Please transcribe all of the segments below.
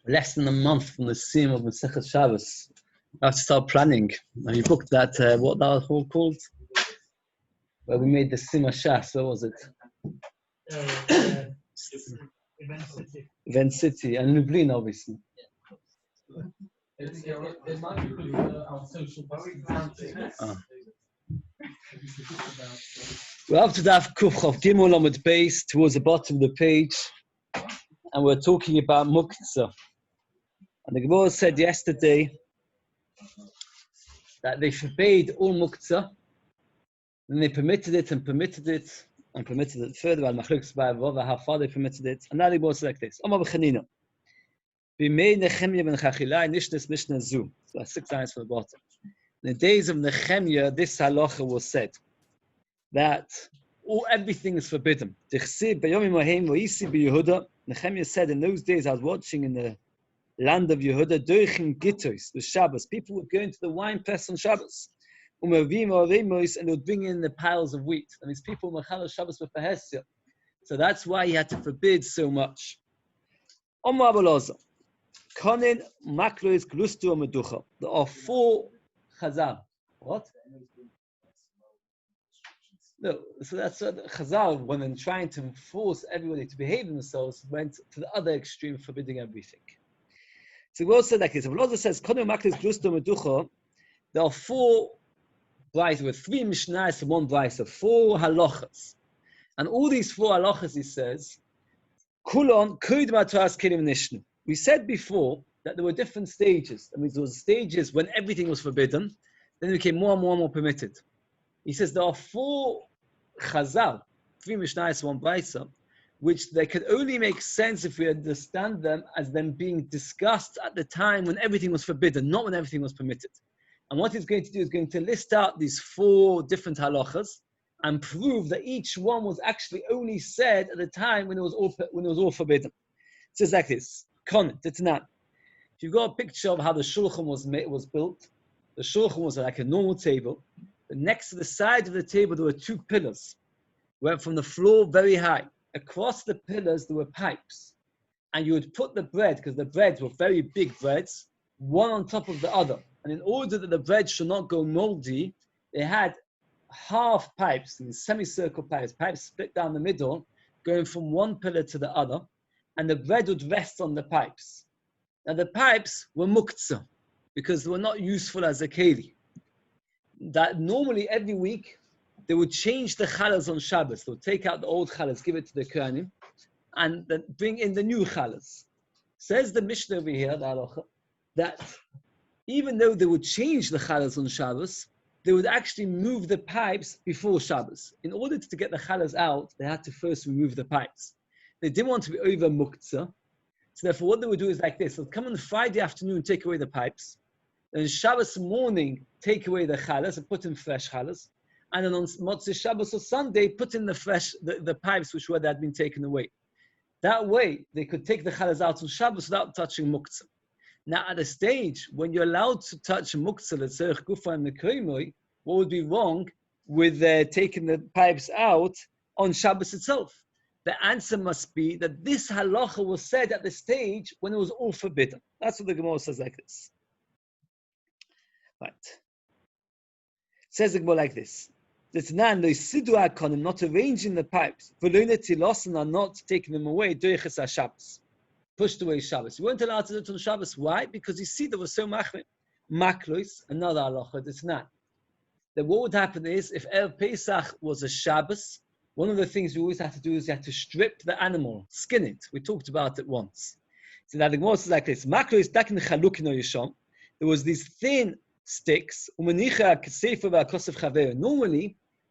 Less than a month from the sim of Masechet Shabbos. I have to start planning. Now you booked that, what that was called? Where we made the Sim Shas, what was it? Event City, and Lublin, obviously. We're up to Daf Kuf Chof Gimel Amud Beis, towards the bottom of the page, and we're talking about Muktzah. And the Gemara said yesterday that they forbade all Muktzah, and they permitted it and permitted it and permitted it further, and how far they permitted it. And now the Gemara says like this: Amar b'chanina, b'mei Nehemiah ben Chachilai nishnes Mishnah Zu. So that's 6 lines from the bottom. In the days of Nehemiah, this halacha was said that everything is forbidden. Nehemiah said, in those days I was watching in the land of Yehuda, the Shabbos. People would go into the wine press on Shabbos. And they would bring in the piles of wheat. And these people were Machal Shabbos with Pahesya. So that's why he had to forbid so much. There are 4 chazal. What? No, so that's what Chazal, when they're trying to force everybody to behave themselves, went to the other extreme, forbidding everything. So we also like this. If Allah says, there are 4 brides with 3 mishnahs and 1 bride, so 4 halachas. And all these 4 halachas, he says, we said before that there were different stages. I mean, there were stages when everything was forbidden, then it became more and more and more permitted. He says there are 4 chazal, 3 mishnahs, 1 brisa, which they could only make sense if we understand them as them being discussed at the time when everything was forbidden, not when everything was permitted. And what he's going to do is going to list out these 4 different halachas and prove that each one was actually only said at the time when it was all forbidden. It says like this: If you've got a picture of how the shulchan was built, the shulchan was like a normal table. But next to the side of the table, there were 2 pillars. Went from the floor very high. Across the pillars, there were pipes. And you would put the bread, because the breads were very big breads, one on top of the other. And in order that the bread should not go moldy, they had half pipes, semicircle pipes split down the middle, going from one pillar to the other. And the bread would rest on the pipes. Now the pipes were muktzah, because they were not useful as a keli. That normally every week they would change the challas on Shabbos. They would take out the old challas, give it to the kohanim, and then bring in the new challas. Says the Mishnah over here, the halacha, that even though they would change the challas on Shabbos, they would actually move the pipes before Shabbos. In order to get the challas out, they had to first remove the pipes. They didn't want to be over muktzah, so therefore what they would do is like this: they'll come on Friday afternoon, take away the pipes. Then Shabbos morning, take away the challas and put in fresh challas. And then on Motzei Shabbos or Sunday, put in the pipes which had been taken away. That way, they could take the challas out on Shabbos without touching muktzah. Now, at a stage when you're allowed to touch muktzah, l'tzorech gufa and nekreimoi, what would be wrong with taking the pipes out on Shabbos itself? The answer must be that this halacha was said at the stage when it was all forbidden. That's what the Gemara says like this. Right. Says the Gemara like this: not arranging the pipes, are not taking them away, pushed away Shabbos. You weren't allowed to do it on Shabbos. Why? Because you see there was so machmir. Maklois, another halacha, it's not. Then what would happen is, if Erev Pesach was a Shabbos, one of the things you always have to do is you have to strip the animal, skin it. We talked about it once. So now the Gemara says like this: Maklois dakin chaluk no yisham. There was these thin sticks. Normally,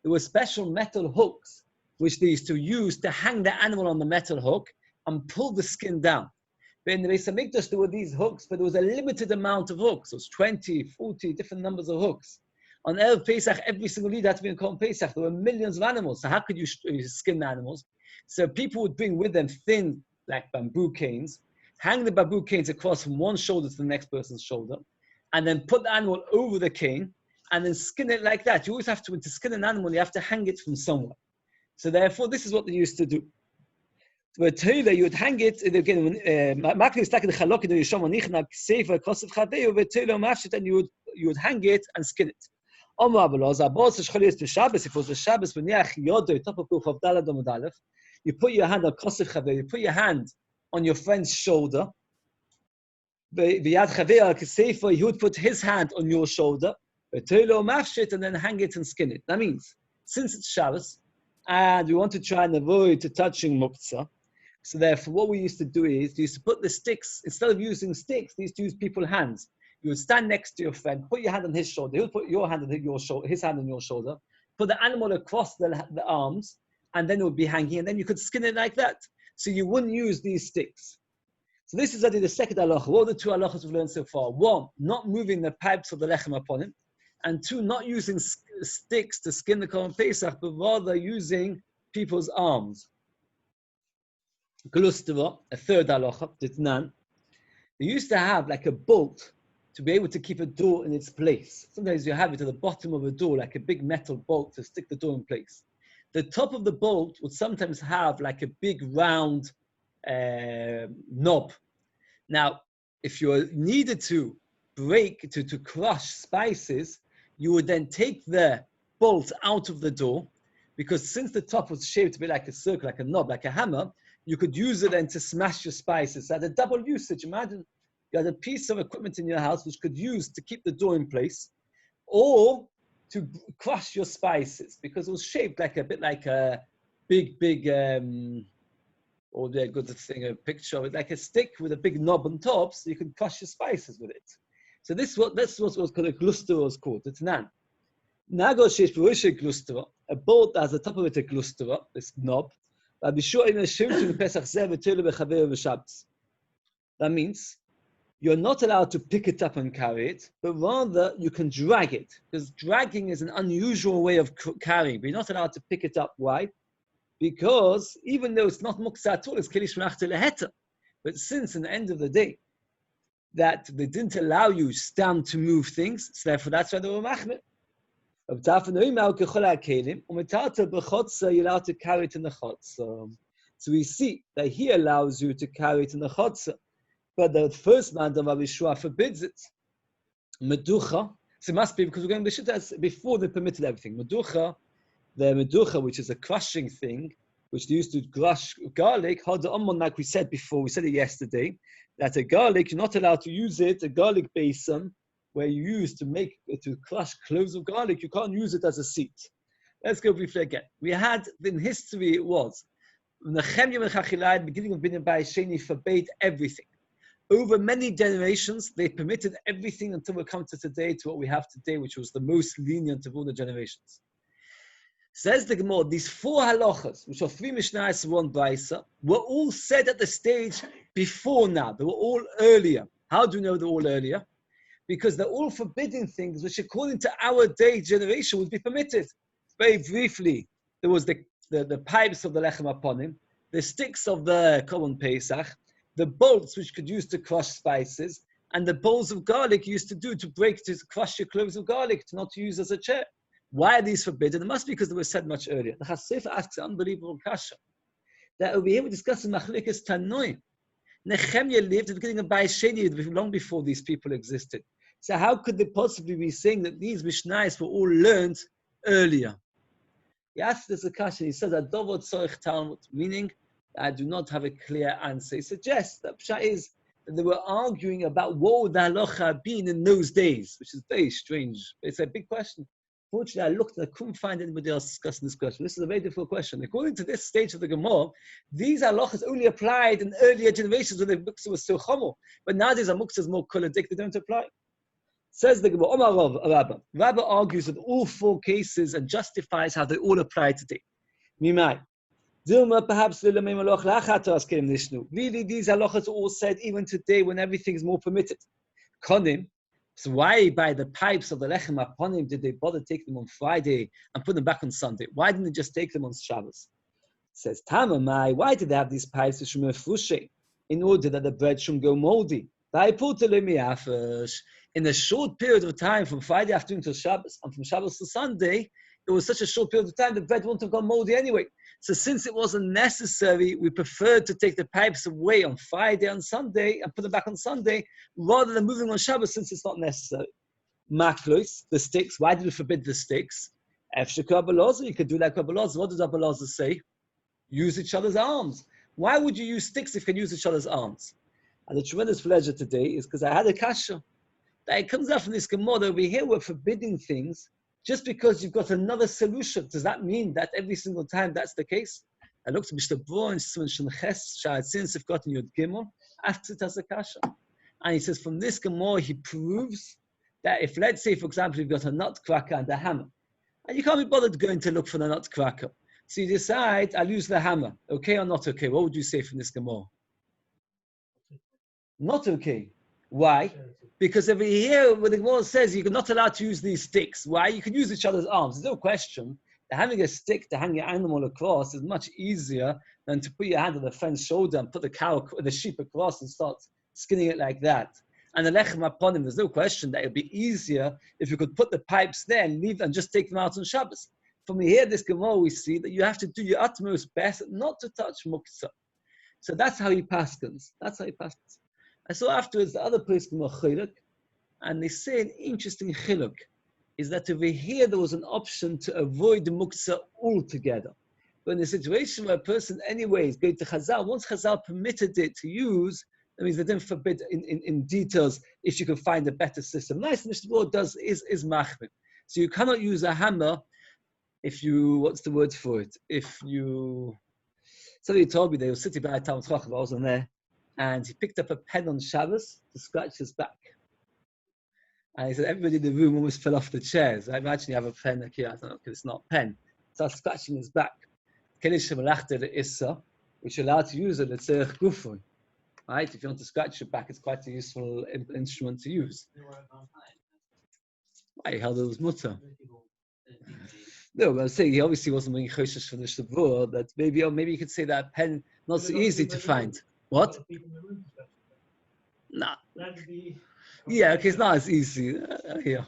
there were special metal hooks which they used to use to hang the animal on the metal hook and pull the skin down. But in the Beis Hamikdash, there were these hooks, but there was a limited amount of hooks. It was 20, 40 different numbers of hooks. On Erev Pesach, every single lead had to be in Korban Pesach. There were millions of animals. So how could you skin the animals? So people would bring with them thin, like bamboo canes, hang the bamboo canes across from one shoulder to the next person's shoulder, and then put the animal over the cane, and then skin it like that. You always have to skin an animal, you have to hang it from somewhere. So therefore, this is what they used to do. But Taylor, you would hang it again. And you would hang it and skin it. If it was the Shabbos, you put your hand on Kosef Chavei, you put your hand on your friend's shoulder. He would put his hand on your shoulder, and then hang it and skin it. That means, since it's Shabbos, and we want to try and avoid touching muktzah, so therefore what we used to do is, we used to put the sticks, instead of using sticks, we used to use people's hands. You would stand next to your friend, put your hand on his shoulder, he would put your hand on your shoulder, his hand on your shoulder, put the animal across the arms, and then it would be hanging, and then you could skin it like that. So you wouldn't use these sticks. So this is already the second halacha. What are the two halachas we've learned so far? One, not moving the pipes of the lechem upon it. And two, not using sticks to skin the Korban Pesach, but rather using people's arms. Glustava, a third halacha, ditnan. They used to have like a bolt to be able to keep a door in its place. Sometimes you have it at the bottom of a door, like a big metal bolt to stick the door in place. The top of the bolt would sometimes have like a big round knob. Now, if you needed to break, to crush spices, you would then take the bolt out of the door, because since the top was shaped to be like a circle, like a knob, like a hammer, you could use it then to smash your spices. So had a double usage. Imagine you had a piece of equipment in your house which could use to keep the door in place, or to crush your spices, because it was shaped like a bit like a big, or they're good at seeing a picture of it, like a stick with a big knob on top, so you can crush your spices with it. So this was called a glustava was called. It's nan. Nago sheish b'roshe glustava, a bolt that has the top of it a glustava, this knob. That means you're not allowed to pick it up and carry it, but rather you can drag it, because dragging is an unusual way of carrying, but you're not allowed to pick it up. Why? Because even though it's not muktzah at all, it's kelish menachta leheta. But since in the end of the day, that they didn't allow you stand to move things, so therefore that's why they were machmir. You're allowed to carry it in the chotzer. So we see that he allows you to carry it in the chotzer, but the first man of Rabbi Shua forbids it. Meducha, so it must be because we're going to before they permitted everything. Meducha, the meducha, which is a crushing thing, which they used to crush garlic, like we said before, we said it yesterday, that a garlic, you're not allowed to use it, a garlic basin, where you use to crush cloves of garlic, you can't use it as a seat. Let's go briefly again. We had, in history it was, Nehemiah and Chachilai, beginning of Binyan Bayis Sheni, forbade everything. Over many generations, they permitted everything until we come to today, to what we have today, which was the most lenient of all the generations. Says the Gemara, these four halachas, which are three mishnayos and one brisa, were all said at the stage before now. They were all earlier. How do we know they're all earlier? Because they're all forbidden things, which according to our day generation would be permitted. Very briefly, there was the pipes of the lechem upon him, the sticks of the Korban Pesach, the bolts which could use to crush spices, and the bowls of garlic used to crush your cloves of garlic, to not to use as a chair. Why are these forbidden? It must be because they were said much earlier. The Chassefer asks an unbelievable kasha. That over here we discuss in Machlekes Tanoim. Nehemiah lived at the beginning of Bayis Sheni, long before these people existed. So how could they possibly be saying that these mishnayos were all learned earlier? He asked this a kasha. He says, "Adovot tzorich Talmud," meaning I do not have a clear answer. He suggests that pshat is that they were arguing about what would the halacha have been in those days, which is very strange. It's a big question. Fortunately, I looked and I couldn't find anybody else discussing this question. This is a very difficult question. According to this stage of the Gemara, these halachas only applied in earlier generations when the muktzah was still chomo. But nowadays, our muktzah is more koladik, they don't apply. Says the Gemara, Omar Rabba. Rabba argues with all four cases and justifies how they all apply today. Mimai. Dilma, perhaps really, these halachas are all said even today when everything is more permitted. Konim. So why by the pipes of the lechem aponim did they bother take them on Friday and put them back on Sunday? Why didn't they just take them on Shabbos? It says Tamamai, why did they have these pipes in order that the bread shouldn't go moldy? In a short period of time from Friday afternoon to Shabbos and from Shabbos to Sunday, it was such a short period of time the bread wouldn't have gone moldy anyway. So since it wasn't necessary, we preferred to take the pipes away on Friday and Sunday and put them back on Sunday rather than moving on Shabbos since it's not necessary. Maklois, the sticks. Why did we forbid the sticks? You could do like Rabbi Elazar. What does Rabbi Elazar say? Use each other's arms. Why would you use sticks if you can use each other's arms? And the tremendous pleasure today is because I had a kasha. That it comes out from this Gemara over here, we're forbidding things just because you've got another solution. Does that mean that every single time that's the case? I looked at Mr. Bor and since I've gotten Yud Gimel, asks it as a kasha. And he says from this Gemara, he proves that if, let's say, for example, you've got a nutcracker and a hammer, and you can't be bothered going to look for the nutcracker. So you decide, I'll use the hammer. Okay or not okay? What would you say from this Gemara? Not okay. Why? Because over here, what the Gemara says, you're not allowed to use these sticks. Why? You can use each other's arms. There's no question that having a stick to hang your animal across is much easier than to put your hand on the friend's shoulder and put the sheep across and start skinning it like that. And the lechem upon him, there's no question that it would be easier if you could put the pipes there and leave and just take them out on Shabbos. From here, this Gemara, we see that you have to do your utmost best not to touch muktzah. So that's how he paskins. I saw afterwards the other place, chiluk, and they say an interesting chiluk is that over here there was an option to avoid the muktzah altogether. But in a situation where a person anyway is going to Chazal, once Chazal permitted it to use, that means they didn't forbid in details if you can find a better system. Nice Mishnah does is machmir. So you cannot use a hammer if you, what's the word for it? If you, somebody told me they were sitting by Talmud Chacham, I wasn't there, and he picked up a pen on Shabbos to scratch his back. And he said everybody in the room almost fell off the chairs. I imagine you have a pen, okay, I don't know, because it's not a pen. Starts scratching his back. Which you're allowed to use it, let's say, right? If you want to scratch your back, it's quite a useful instrument to use. Why? He held it was mutter. No, but I'm saying he obviously wasn't being choshesh for the shavur, that maybe you could say that a pen not so easy to find. What? Nah. Yeah, okay, it's not as easy. Here.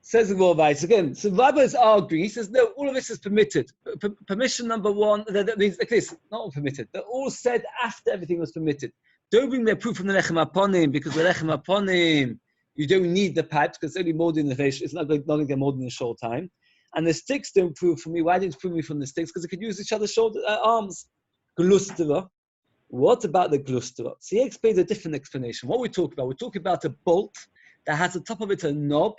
Says the more advice again. So Rabbi is arguing. He says, no, all of this is permitted. Permission number one, that means like this, not all permitted. They're all said after everything was permitted. Don't bring their proof from the lechem aponim, because the lechem aponim, you don't need the pipes because it's only molded in the fish. It's not going to get molded in a short time. And the sticks don't prove for me. Why didn't you prove me from the sticks? Because they could use each other's arms. Glustera. What about the glustera? So he explains a different explanation. What we talk about? We're talking about a bolt that has on top of it a knob,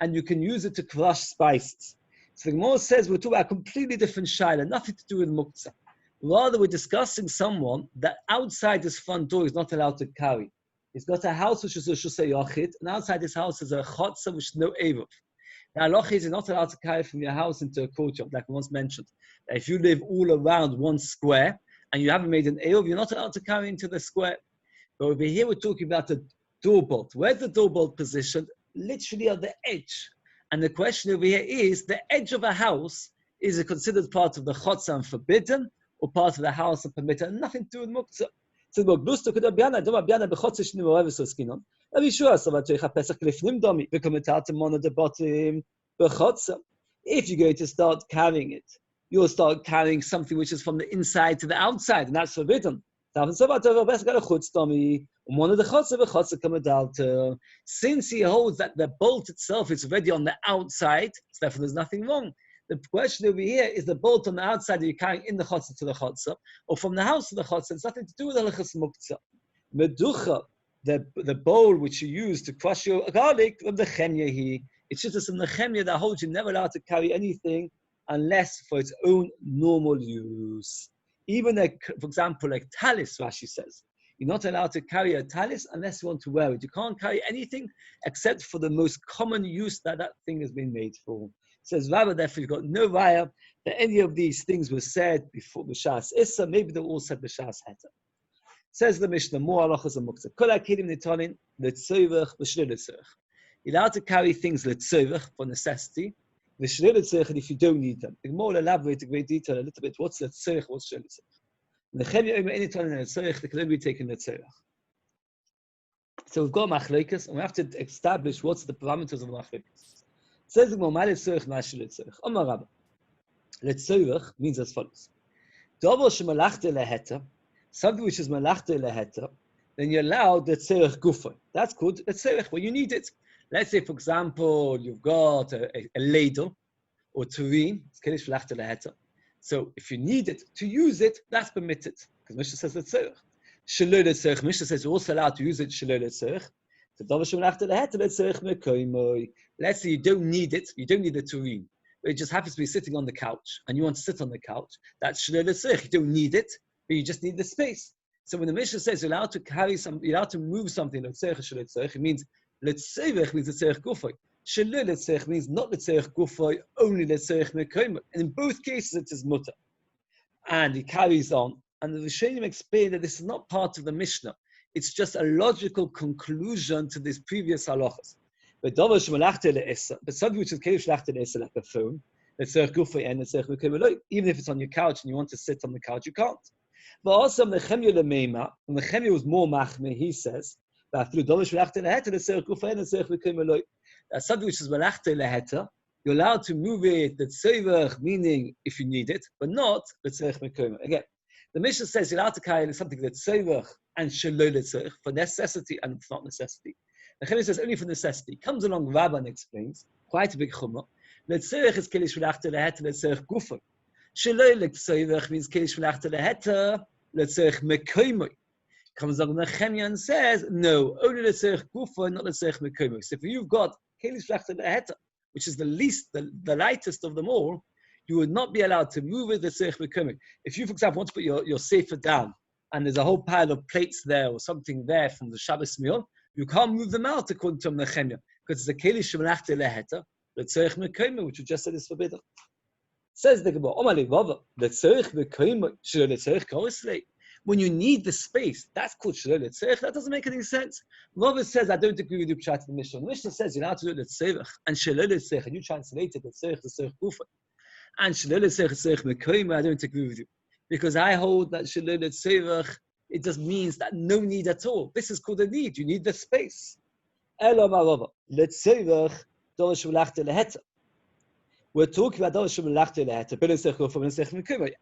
and you can use it to crush spices. So the Gemara says we're talking about a completely different shaila, nothing to do with muktzah. Rather, we're discussing someone that outside his front door is not allowed to carry. He's got a house which is a shusay yochid, and outside his house is a chotza which is no eruv. Now, halacha is you're not allowed to carry from your house into a courtyard, like we once mentioned. If you live all around one square and you haven't made an eruv, you're not allowed to carry into the square. But over here, we're talking about a door bolt. Where's the door bolt positioned? Literally on the edge. And the question over here is, the edge of a house, is it considered part of the chotza and forbidden, or part of the house and permitted? And nothing to do with muktzah. So the glusto could have been a b'chotza shni morev so skinon. Every sure so that you pesach lifnim domi v'komentat mon at the bottom b'chotza. If you're going to start carrying it, you'll start carrying something which is from the inside to the outside, and that's forbidden. Since he holds that the bolt itself is already on the outside, so therefore there's nothing wrong. The question over here is the bolt on the outside that you're carrying in the chotza to the chotza, or from the house to the chotza. It's nothing to do with halachas muktzah. Meducha, the bowl which you use to crush your garlic, of the chemya it's just in the chemya that holds you never allowed to carry anything unless for its own normal use. Even for example, like talis, Rashi says, you're not allowed to carry a talis unless you want to wear it. You can't carry anything except for the most common use that thing has been made for. says, rather, therefore, you've got no raya that any of these things were said before B'Shas Issa, maybe they were all said B'Shas Heta. Says the Mishnah, more halachas and muktzah. Kol hakelim nitonin letzorech v'shlo letzorech. You're allowed to carry things letzorech for necessity, v'shlo letzorech, and if you don't need them. The Gemara will elaborate in great detail a little bit. What's letzorech? What's shlo letzorech? Nechemia omer any nitonin letzorech. They can only be taken letzorech. So we've got machlokes, and we have to establish what's the parameters of the machlokes. Says the Gemara, ma letzorech, ma shlo letzorech. Omar Rabba. Letzorech means as follows: Davar shemalachte leheta. Something which is malachte leheta, then you're allowed the tzerech gufa. That's called the tzerech when you need it. Let's say, for example, you've got a ladle or tureen, it's kelish malachte leheta. So if you need it to use it, that's permitted because Mishnah says the tzerech. Shelo letzerech. Mishnah says you're also allowed to use it. Shelo letzerech. So davar shemalachte leheta letzerech mekoymoi. Let's say you don't need it. You don't need the tureen. It just happens to be sitting on the couch, and you want to sit on the couch. That's shelo letzerech. You don't need it. But you just need the space. So when the Mishnah says you're allowed to carry something, you're allowed to move something, it means letzerech means letzerech gufay. Shelo letzerech means not letzerech gufay, only letzerech mekoymah. And in both cases it is mutter. And he carries on. And the Rishonim explain that this is not part of the Mishnah. It's just a logical conclusion to these previous halachas. But something which is kelish lachte le'esa, like a phone, letzerech gufay and letzerech mekoymah. Even if it's on your couch and you want to sit on the couch, you can't. But also, Nechemia lemeima, when Nechemia was more machme, he says that something which is malachte leheta, you're allowed to move it, the tzorech, meaning if you need it, but not the tzorech mekoyma. Again, the Mishnah says you're allowed to carry something that tzorech and shelo letzorech for necessity and it's not necessity. Nechemia says only for necessity. Comes along Rabba and explains quite a big chumrah. Letzorech is kelish malachte leheta, letzorech gufa. Shelo letzorech means kelish malachte leheta. Letzerech mekoymoi. Comes along Nechemia and says, no, only letzerech gufa, not letzerech mekoymoi. So if you've got kelish lachte leheta, which is the least, the lightest of them all, you would not be allowed to move it letzerech mekoymoi. If you, for example, want to put your sefer down, and there's a whole pile of plates there or something there from the Shabbos meal, you can't move them out according to Nechemia, because it's a kelish lachte leheta, letzerech mekoymoi, which we just said is forbidden. Says the Gemara, when you need the space, that's called shelo letzerech. That doesn't make any sense. Rava says, I don't agree with you, Pshat, the Mishnah. The Mishnah says you're allowed to do letzerech and shelo letzerech, and you translated letzerech gufa. And shelo letzerech mekoyma, I don't agree with you. Because I hold that shelo letzerech, it just means that no need at all. This is called a need. You need the space. Elo ma letzerech, dorish v'lachte leheta. We're talking about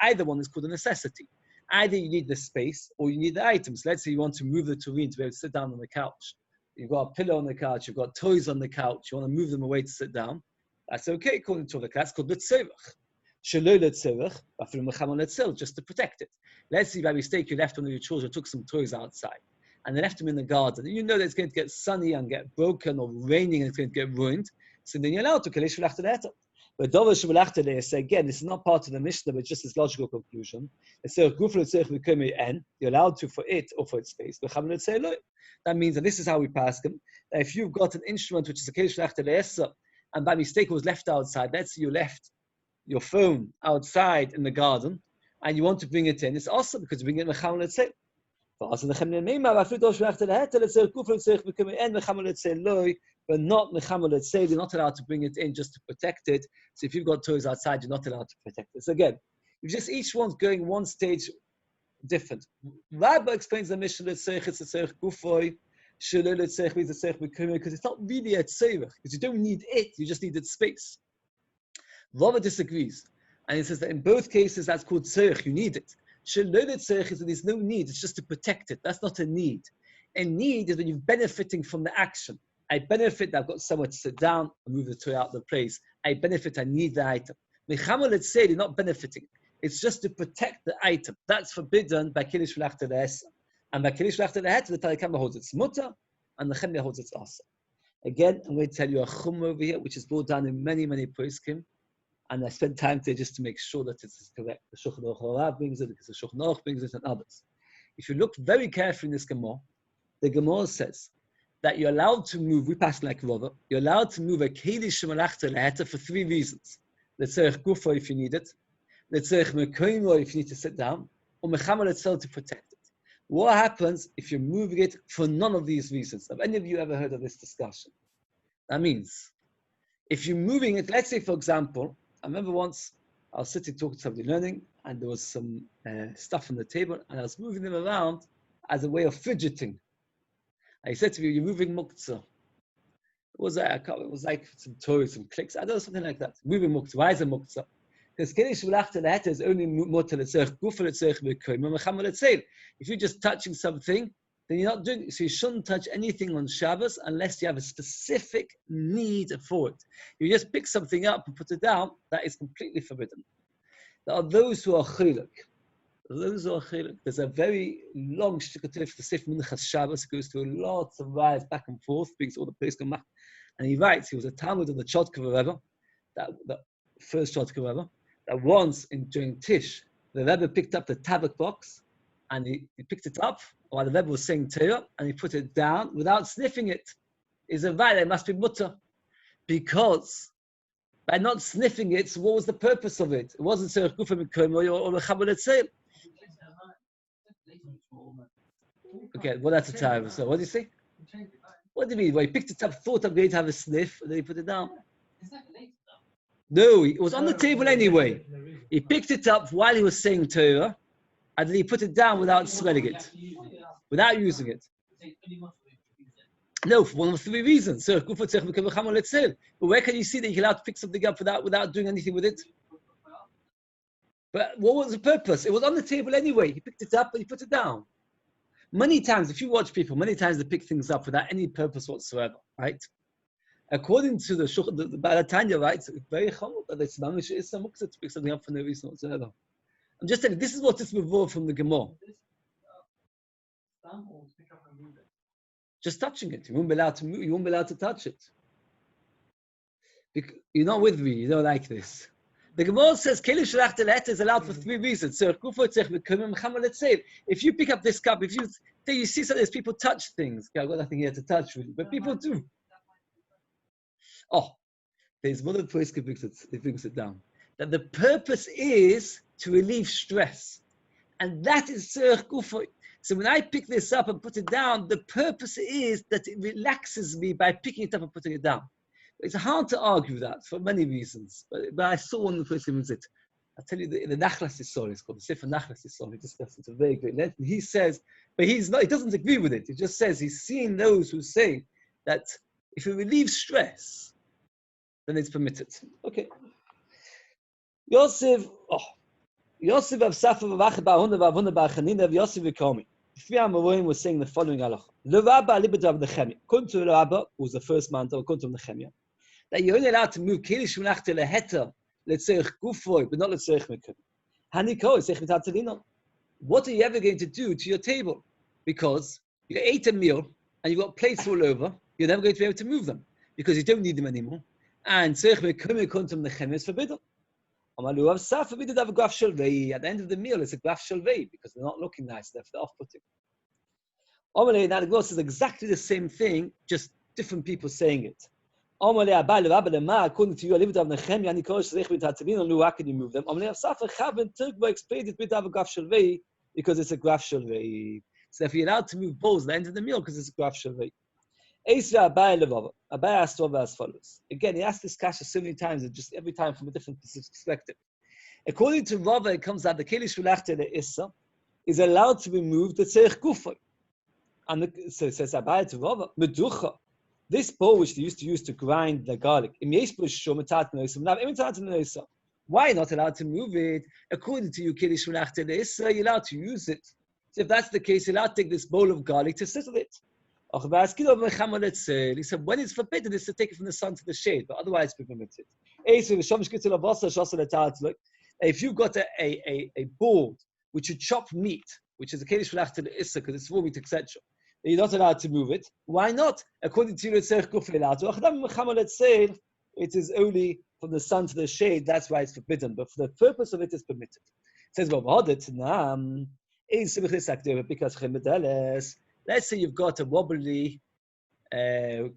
either one is called a necessity. Either you need the space or you need the items. Let's say you want to move the tureen to be able to sit down on the couch. You've got a pillow on the couch, you've got toys on the couch, you want to move them away to sit down. That's okay according to the that's called letzerech. Shelo letzerech, just to protect it. Let's say by mistake you left one of your children, took some toys outside, and they left them in the garden. And you know that it's going to get sunny and get broken or raining and it's going to get ruined. So then you're allowed to kelish v'lachte leheta. But again, this is not part of the Mishnah, but just this logical conclusion. You're allowed to for it or for its space. That means, and this is how we pass them, that if you've got an instrument which is a kelish and by mistake it was left outside, let's say you left your phone outside in the garden and you want to bring it in, it's awesome because you bring it in mecham letzei. But not mecham letzei, you're not allowed to bring it in just to protect it. So if you've got toys outside, you're not allowed to protect it. So again, just each one's going one stage different. Rabba explains the Mishnah letzerech, it's letzerech gufoy, shelo letzerech means letzerech mekoymah, because it's not really a tzorech, because you don't need it, you just need its space. Rabba disagrees, and he says that in both cases that's called tzorech, you need it. Shelo letzerech is that there's no need, it's just to protect it. That's not a need. A need is when you're benefiting from the action. I benefit that I've got somewhere to sit down and move the toy out of the place. I benefit, I need the item. Mechama, let's say, you're not benefiting. It's just to protect the item. That's forbidden by kelish v'lachte leheta. And by kelish v'lachte leheta, the Tanakhama holds its mutter, and the Chemia holds its asa. Again, I'm going to tell you a chum over here, which is brought down in many, many poskim, and I spent time today just to make sure that it is correct. The Shulchan Aruch Harav brings it, because the Shulchan Aruch brings it, and others. If you look very carefully in this Gemara, the Gemara says that you're allowed to move, we pass like Rava, you're allowed to move a Kedish Malachta Leheta for 3 reasons. Letzerich Gufo if you need it, Letzerich Mekoimo if you need to sit down, or Mechamal Etzel to protect it. What happens if you're moving it for none of these reasons? Have any of you ever heard of this discussion? That means, if you're moving it, let's say for example, I remember once I was sitting talking to somebody learning, and there was some stuff on the table, and I was moving them around as a way of fidgeting. And he said to me, "You're moving muktzah." What was that? It was like some toys, some clicks. I don't know, something like that. Moving muktzah. Why is it muktzah? Because Kiddush V'lachta Leheta is only mutter l'tzerich gufa l'tzerich v'koyim v'mechama l'tzeil. If you're just touching something, then you're not doing it. So you shouldn't touch anything on Shabbos unless you have a specific need for it. You just pick something up and put it down, that is completely forbidden. There are those who are chiluk. There's a very long shtickle for Sif Minchas Shabbos. It goes through lots of rides back and forth, brings all the place come back. And he writes, he was a Talmud of the Chodka Rebbe, the first Chodka Rebbe, that once during Tish, the Rebbe picked up the tabak box, and he picked it up while the Rebbe was saying Torah, and he put it down without sniffing it. Is a right, it must be mutter. Because by not sniffing it, so what was the purpose of it? It wasn't Tzerich Gufa Mekoim or Mechaber L'Tzeil. Okay, well that's a time. So what do you say? What do you mean? Well, he picked it up, thought I'm going to have a sniff, and then he put it down. No, it was on the table anyway. He picked it up while he was saying Torah, and then he put it down without smelling it, without using it. No, for one of 3 reasons. But where can you see that you're allowed to pick something up without doing anything with it? But what was the purpose? It was on the table anyway. He picked it up and he put it down. Many times, if you watch people, many times they pick things up without any purpose whatsoever, right? According to the Balatanya, right, it's very common that it's a muktzah to pick something up for no reason whatsoever. I'm just telling you, this is what is before from the Gemara. Just touching it. You won't be allowed to move, you won't be allowed to touch it. You're not with me, you don't like this. The Gemara says, Kiddush V'lachta Leheta is allowed for 3 reasons. If you pick up this cup, if you see sometimes people touch things. Okay, I've got nothing here to touch really, but people do. Oh, there's one of the place he brings it down. That the purpose is to relieve stress. And that is Tzerich Gufa. So when I pick this up and put it down, the purpose is that it relaxes me by picking it up and putting it down. It's hard to argue that for many reasons, but I saw one of the first things it. I'll tell you, the Nachlas Yisrael, it's called the Sefer Nachlas Yisrael. He discussed it a very great length. He says, but he doesn't agree with it. He just says he's seeing those who say that if it relieves stress, then it's permitted. Okay. Yosef of Safa V'Vacha Ba'Huna V'Avuna Ba'Chanina of Yosef V'Komi. The 3 Amorim was saying the following halacha. Le Rabba Libadav Nechemia. According to the Rabba, who was the first man, according to Nechemia, that you're only allowed to move Kiddush V'lachta Leheta, L'tzerich Gufoy, but not L'tzerich Mekoim. Haniko is Tzerich Mitat. What are you ever going to do to your table? Because you ate a meal and you've got plates all over, you're never going to be able to move them because you don't need them anymore. And Tzerich Mekoim according to Nechemia is forbidden. At the end of the meal, it's a graf shalvei because they're not looking nice. They're off-putting. Now the Gemara says exactly the same thing, just different people saying it. According to you, how can you move them? Explained it with a graf shalvei because it's a graf shalvei. So if you're allowed to move bowls at the end of the meal because it's a graf shalvei. Abai asked Rava as follows. Again, he asked this kasha so many times, and just every time from a different perspective. According to Rava, it comes out the Kiddush V'lachta Leheta is allowed to be moved to Tzerich Gufa. And so it says Abai to Rava, Meducha. This bowl which they used to use to grind the garlic, why not allowed to move it? According to you, Kiddush V'lachta Leheta, you're allowed to use it. So if that's the case, you're allowed to take this bowl of garlic to sit with it. He said, when it's forbidden, it's to take it from the sun to the shade, but otherwise it's permitted. If you've got a board which you chop meat, which is a Kiddush V'lachta Leheta because it's raw meat, etc., you're not allowed to move it. Why not? According to you, it is only from the sun to the shade, that's why it's forbidden, but for the purpose of it is permitted. It says, let's say you've got a wobbly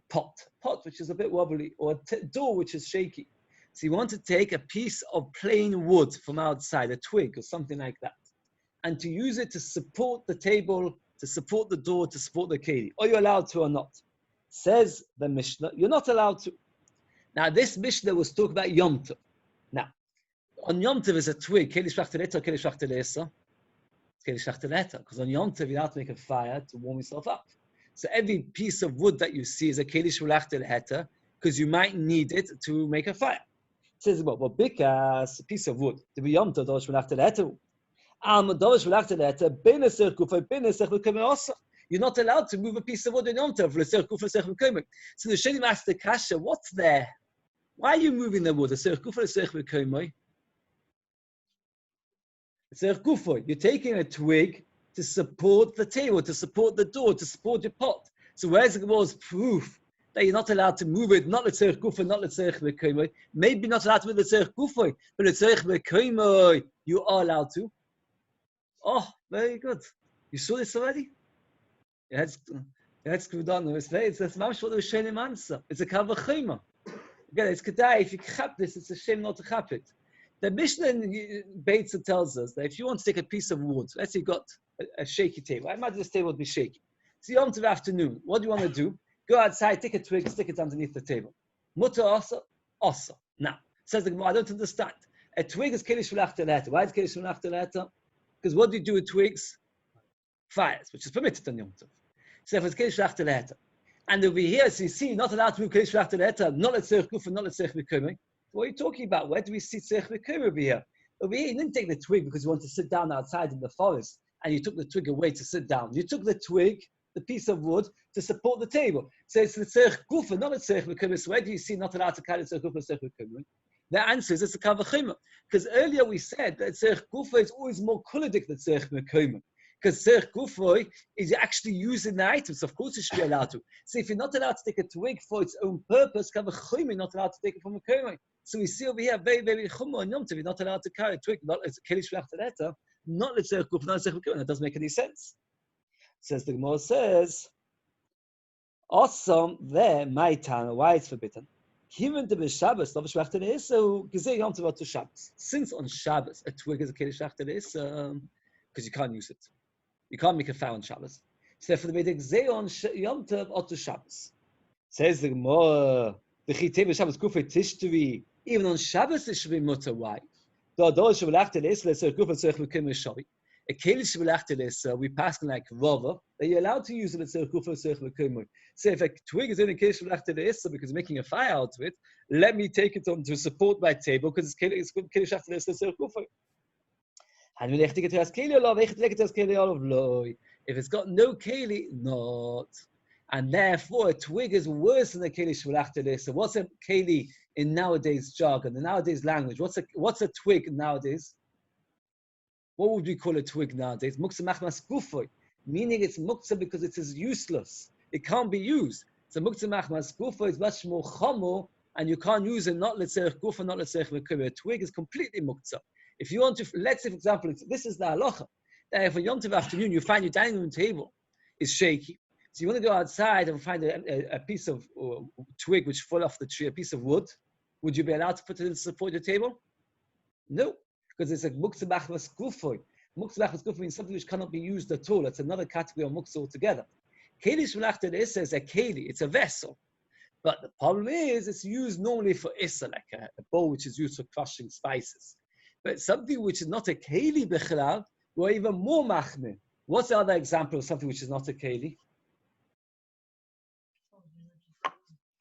pot which is a bit wobbly, or a door which is shaky. So you want to take a piece of plain wood from outside, a twig or something like that, and to use it to support the table, to support the door, to support the keli. Are you allowed to or not? Says the Mishnah, you're not allowed to. Now, this Mishnah was talking about Yom Tov. Now, on Yom Tov is a twig, keli shvachteleta, keli shvachtelesa. It's keli shvachteleta, because on Yom Tov you have to make a fire to warm yourself up. So every piece of wood that you see is a keli shvachteleta, because you might need it to make a fire. It says, well, bikas, a piece of wood, to be Yom Tov, dosh shvachteleta. You're not allowed to move a piece of wood in Yom Tov. So the Shenim asked the Kasha, what's there? Why are you moving the wood? You're taking a twig to support the table, to support the door, to support your pot. So where's the Gemara's proof that you're not allowed to move it? Not l'tzerich gufoy, not l'tzerich v'koimoy. Maybe not allowed to move l'tzerich gufoy, but l'tzerich v'koimoy, you are allowed to. Oh, very good. You saw this already? That's good on. It's mamish what the Rishonim answer. It's a kavachima. Again, it's kedai. If you chap this, it's a shame not to chap it. The Mishnah in Beitza tells us that if you want to take a piece of wood, let's say you got a shaky table. I imagine this table would be shaky. It's Yom Tov afternoon. What do you want to do? Go outside, take a twig, stick it underneath the table. Mutter asa, asa. Now, says the Gemara, I don't understand. A twig is keli shulach teleta. Why is keli shulach teleta? Because what do you do with twigs? Fires, which is permitted on Yom Tov. So if it's keli shulach teleta, and over here, so you see, not allowed to move keli shulach teleta, not l'tzerich gufa, not l'tzerich v'koimoy. What are you talking about? Where do we see tzerich v'koimoy over here? Over here, you didn't take the twig because you wanted to sit down outside in the forest, and you took the twig away to sit down. You took the twig, the piece of wood, to support the table. So it's l'tzerich gufa, not l'tzerich v'koimoy. So where do you see not allowed to carry l'tzerich gufa, l'tzerich v'koimoy? The answer is it's a kavachima. Because earlier we said that tzerich gufa is always more kuladik than tzerich v'koimoy. Because tzerich gufa is actually using the items. Of course you should be allowed to. So if you're not allowed to take a twig for its own purpose, kavachima, you're not allowed to take it from a koimoy. So we see over here, very, very chumma on Yom Tov, you're not allowed to carry a twig, not as a keli shlach teleta, not l'tzerich gufa, not l'tzerich v'koimoy. That doesn't make any sense. Says the Gemara says, awesome, there, my town, why it's forbidden. Even to be Shabbos, so Yom Tov to Shabbos. Since on Shabbos a twig is a keli shlach teleta, because you can't use it. You can't make a fire on Shabbos. So therefore, the Beit on Yom Tov or to Shabbos. Says the Gemara, the Chitei Shabbos Kufay Tishturi. Even on Shabbos it should be mutter. Why? A keli shebelach we pass like Rava that you're allowed to use it at tzerich gufa tzerich v'koimoy. So if a twig is in a keli shebelach because making a fire out of it, let me take it on to support my table because it's keli shebelach tzerich gufa. If it's got no keli, not. And therefore, a twig is worse than a keli shebelach telesa. What's a keli in nowadays jargon, in nowadays language? What's a twig nowadays? What would we call a twig nowadays? Muktzah machmas gufoy, meaning it's muktzah because it is useless. It can't be used. So muktzah machmas gufoy is much more chomo, and you can't use it not l'tzerich gufa, not l'tzerich v'koimoy. A twig is completely muktzah. If you want to, let's say, for example, this is the halacha, that if on Yom Tov afternoon you find your dining room table is shaky, so you want to go outside and find a piece of twig which fell off the tree, a piece of wood, would you be allowed to put it in to support your table? No, because it's a muktzah machmas gufoy. Muktzah machmas gufoy means something which cannot be used at all. It's another category of muktzah altogether. Keli shebelach telesa is a keli, it's a vessel. But the problem is, it's used normally for issa, like a bowl which is used for crushing spices. But something which is not a keli b'chalal, we're even more machmir. What's the other example of something which is not a keli?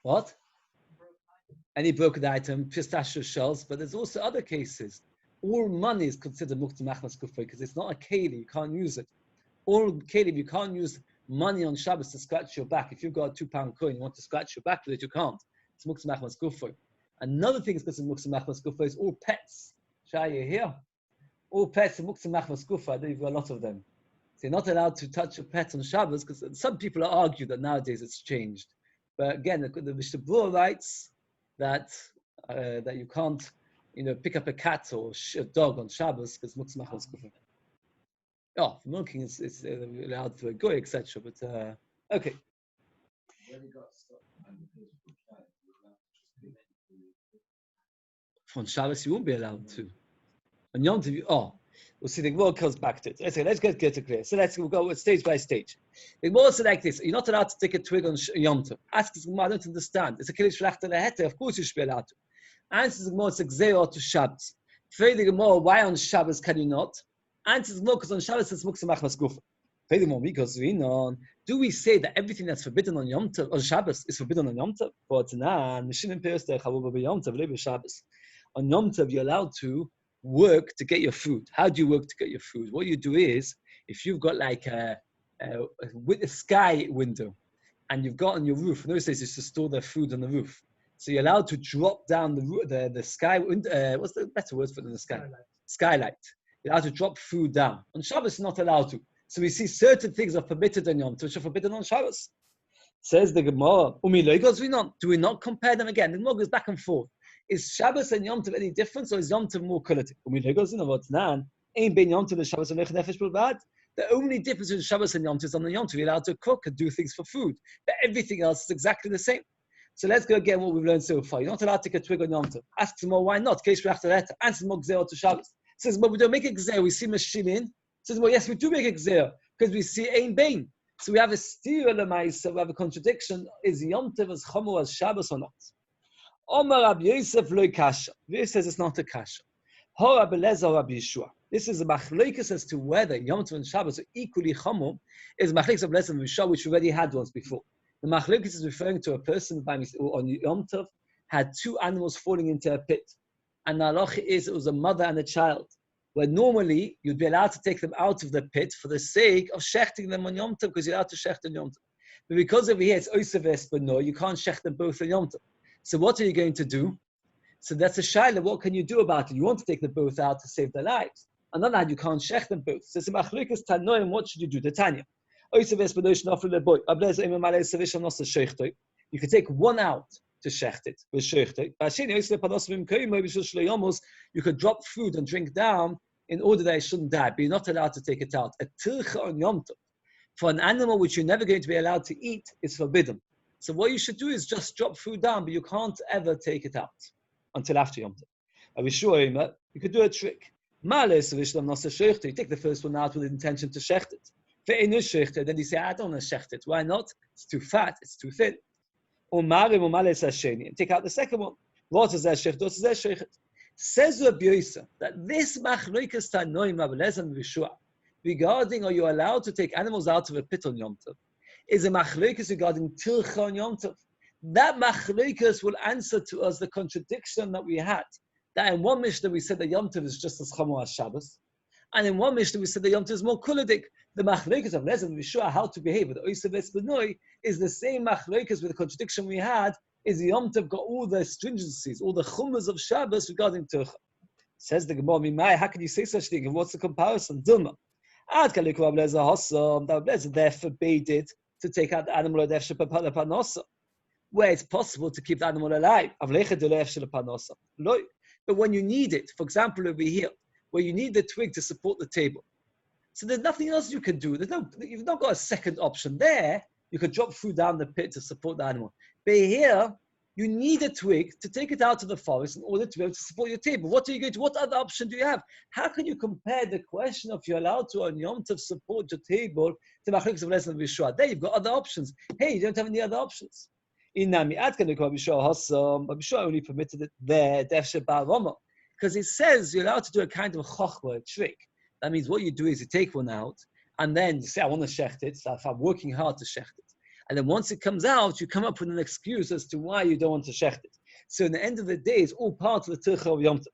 What? Any broken item, pistachio shells, but there's also other cases. All money is considered muktzah machmas gufoy because it's not a keli, you can't use it. All keli, you can't use money on Shabbos to scratch your back. If you've got a £2 coin, you want to scratch your back with it, you can't. It's muktzah machmas gufoy. Another thing is considered muktzah machmas gufoy is all pets. Shall you hear? All pets are muktzah machmas gufoy. I know you've got a lot of them. So you're not allowed to touch a pet on Shabbos because some people argue that nowadays it's changed. But again, the Mishnah Berurah writes that you can't, pick up a cat or a dog on Shabbos because muktzah machmas gufoy. Oh, for milking it's allowed for a goy, etc. But okay. On Shabbos, you won't be allowed to. On Yom Tov, we'll see. The Gemara comes back to it. Let's get it clear. So let's go stage by stage. The Gemara said like this: you're not allowed to take a twig on Yom Tov. Ask the Gemara, I don't understand. It's a kiddush shlachta lehete. Of course you should be allowed to. Answers the Gemara, it's a gzeira to Shabbos. Further the Gemara, why on Shabbos can you not? Answers the Gemara, because on Shabbos it's muksa machmas gufa. Further the Gemara, because do we say that everything that's forbidden on Yom Tov, on Shabbos, is forbidden on Yom Tov? But on Yom Tov, you're allowed to work to get your food. How do you work to get your food? What you do is, if you've got like a sky window, and you've got on your roof, in those days used to store their food on the roof. So you're allowed to drop down the sky, what's the better word for it than the sky? Skylight. You're allowed to drop food down. On Shabbos, you're not allowed to. So we see certain things are permitted on Yom Tov, which are forbidden on Shabbos. Says the Gemara, do we not compare them again? The Gemara goes back and forth. Is Shabbos and Yom Tov any different, or is Yom Tov more quality? The only difference between Shabbos and Yom Tov is on the Yom Tov you're allowed to cook and do things for food, but everything else is exactly the same. So let's go again what we've learned so far. You're not allowed to take a twig on Yom Tov. Ask some more, why not? Answer more gzera to Shabbos. Says, but we don't make a gzera. We see mashilin. Says, well, yes, we do make a gzera because we see ein bein. So we have a steer lemaisa. We have a contradiction. Is Yom Tov as chomo as Shabbos or not? Omar Rabbi Yosef lo kasha. This says it's not a kasha. Ho Rabbi Eliezer or Rabbi Yeshua. This is a machlokes as to whether Yom Tov and Shabbos are equally chomo. Is machlokes of Eliezer and Yeshua, which we already had once before. The machlokes is referring to a person on Yom Tov had two animals falling into a pit, and the halacha is it was a mother and a child. Where normally you'd be allowed to take them out of the pit for the sake of shechting them on Yom Tov, because you're allowed to shecht on Yom Tov. But because over here it's oisaves, but no, you can't shecht them both on Yom Tov. So what are you going to do? So that's a shaila. What can you do about it? You want to take them both out to save their lives. On the other hand, you can't shecht them both. So it's a machlokes tanoim. What should you do? The Tanya. You can take one out to shecht it with shechted. You could drop food and drink down in order that it shouldn't die, but you're not allowed to take it out. A tircha on Yom Tov for an animal which you're never going to be allowed to eat is forbidden. So what you should do is just drop food down, but you can't ever take it out until after Yom Tov. You could do a trick. You take the first one out with the intention to shecht it. Then you say, I don't want to shecht it. Why not? It's too fat, it's too thin. And take out the second one. Says Rabbi Yosef that this machlokes tanoim Rabbi Eliezer and Yeshua regarding are you allowed to take animals out of a pit on Yom Tov is a machlokes regarding tircha on Yom Tov. That machlokes will answer to us the contradiction that we had. That in one Mishnah we said that Yom Tov is just as chomo as Shabbos, and in one Mishnah we said that Yom Tov is more kuladik. The machlokes of Eliezer and Yeshua how to behave with the oisaves benoi is the same machlokes with the contradiction we had. Is the Yom Tov got all the stringencies, all the chumas of Shabbos regarding tircha? Says the Gemara, how can you say such thing? And what's the comparison? Dilma. That Eliezer there forbade it to take out the animal where it's possible to keep the animal alive. But when you need it, for example, over here, where you need the twig to support the table. So there's nothing else you can do. You've not got a second option there. You could drop food down the pit to support the animal. But here, you need a twig to take it out of the forest in order to be able to support your table. What other option do you have? How can you compare the question of you're allowed to on Yom Tov support your table to machlokes of Eliezer and Yeshua? There you've got other options. Hey, you don't have any other options. Inami Adkan Yeshua only permitted it there, because it says you're allowed to do a kind of chochma, a trick. That means what you do is you take one out, and then you say, I want to shecht it, so if I'm working hard to shecht it. And then once it comes out, you come up with an excuse as to why you don't want to shecht it. So in the end of the day, it's all part of the tircha of Yom Tov.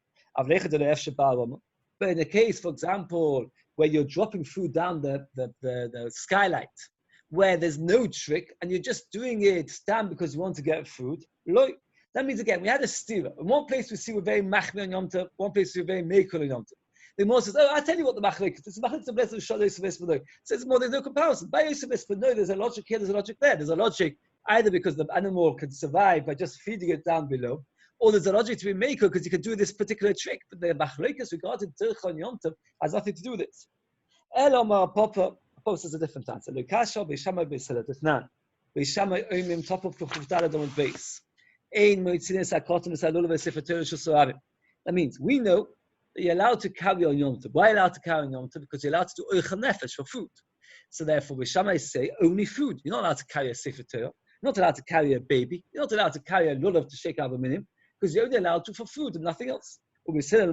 But in a case, for example, where you're dropping food down the skylight, where there's no trick, and you're just doing it stand because you want to get food, that means, again, we had a stira. In one place we see we're very machmir on Yom Tov, one place we're very meikol on Yom Tov. The Gemara says, I tell you what the machlokes is. It's machlokes of Eliezer and Yeshua. Says more, there's no comparison. By Yosef no, there's a logic here, there's a logic there. There's a logic either because the animal can survive by just feeding it down below, or there's a logic to be maker because you can do this particular trick. But the machlokes regarding tircha on Yom Tov has nothing to do with it. Elomar Papa says a different answer. Beishamai Oimim top of Kuchutala Domot base. Ein Moitzines Akotim Salula Sefer Torah Shusarabim. That means we know that you're allowed to carry on Yom Tov. Why are you allowed to carry on Yom Tov? Because you're allowed to do Oichel Nefesh for food. So therefore, Beishamai say only food. You're not allowed to carry a Sefer Torah. You're not allowed to carry a baby. You're not allowed to carry a lulav to shake out a minim, because you're only allowed to for food and nothing else. And still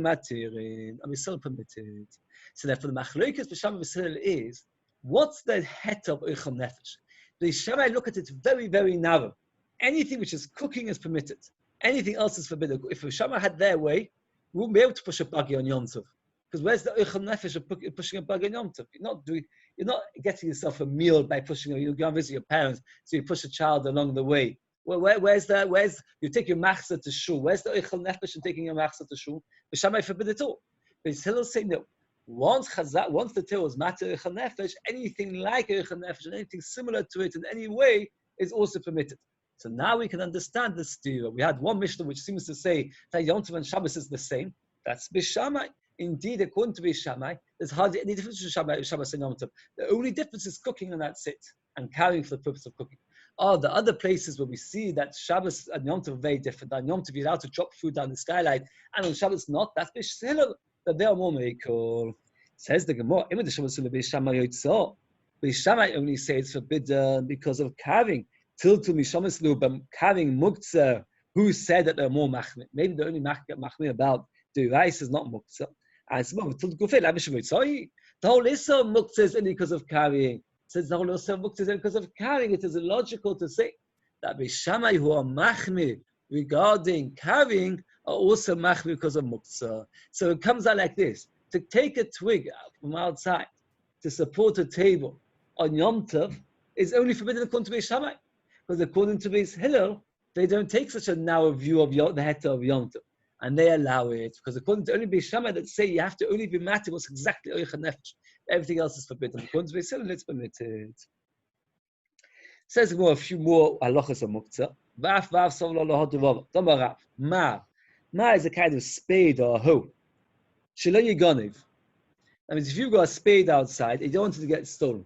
permitted. So therefore, the Machlokes B'Shamai V'Sirel is, what's the het of Oichel Nefesh? The Shammai look at it very, very narrow. Anything which is cooking is permitted. Anything else is forbidden. If the Shammai had their way, we wouldn't be able to push a buggy on Yom Tov. Because where's the Oichel Nefesh of pushing a buggy on Yom Tov? You're not getting yourself a meal by pushing. You go and visit your parents, so you push a child along the way. Where's you take your machzah to shul? Where's the Oichel Nefesh in taking your machzah to shul? The Shammai forbid it all. But Hillel say no. Once the Torah was matter Oichel Nefesh, anything like Oichel Nefesh and anything similar to it in any way is also permitted. So now we can understand the stira. We had one Mishnah which seems to say that Yom Tov and Shabbos is the same. That's Bishamai. Indeed, according to Bishamai, there's hardly any difference between Shabbos and Yom Tov. The only difference is cooking, and that's it, and carrying for the purpose of cooking. The other places where we see that Shabbos and Yom Tov are very different. On Yom Tov, you're allowed to drop food down the skylight, and on Shabbos not. That's Bishilel, that they are more meikol. Says the Gemara, Bishamai only say it's forbidden because of carrying. Tiltu mishamas lubam, carrying muktzah. Who said that they're more machmir? Maybe the only machmir about the rice is not muktzah. And it's more the whole issue of muktzah is only because of carrying. Says the whole issue of muktzah is only because of carrying. It is illogical to say that Bishamai who are machmir regarding carrying are also machmir because of muktzah. So it comes out like this: to take a twig from outside to support a table on Yom Tov is only forbidden according to Bishamai. Because according to Beis Hillel, they don't take such a narrow view of the heta of Yom Tov, and they allow it. Because according to only Beis Shammai, that say you have to only be matter what's exactly Oichel Nefesh. Everything else is forbidden. According to Beis Hillel, it's permitted. Says more a few more halachas of muktzah. Vaf vav sol lo hoduvov. Domarav ma. Ma is a kind of spade or a hoe. Shelo yiganiv. That means if you got a spade outside, you don't want it to get stolen,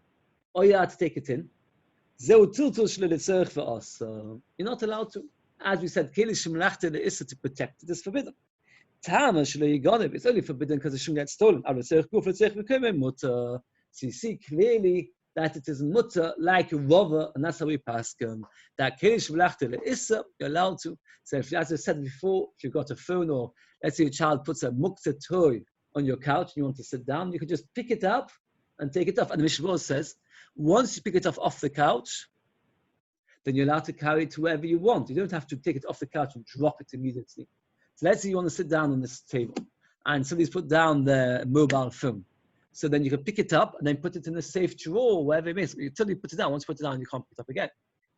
or you have to take it in. You're not allowed to. As we said, to protect it is forbidden. It's only forbidden because it shouldn't get stolen. So you see clearly that it is mutter like a rover, and that's how we pass them. That you're allowed to. So if, as I said before, if you've got a phone, or let's say a child puts a muktzah toy on your couch and you want to sit down, you can just pick it up and take it off. And the Mishnah says, once you pick it off the couch, then you're allowed to carry it to wherever you want. You don't have to take it off the couch and drop it immediately. So let's say you want to sit down on this table, and somebody's put down their mobile phone. So then you can pick it up and then put it in a safe drawer, wherever it is. Until you put it down. Once you put it down, you can't pick it up again.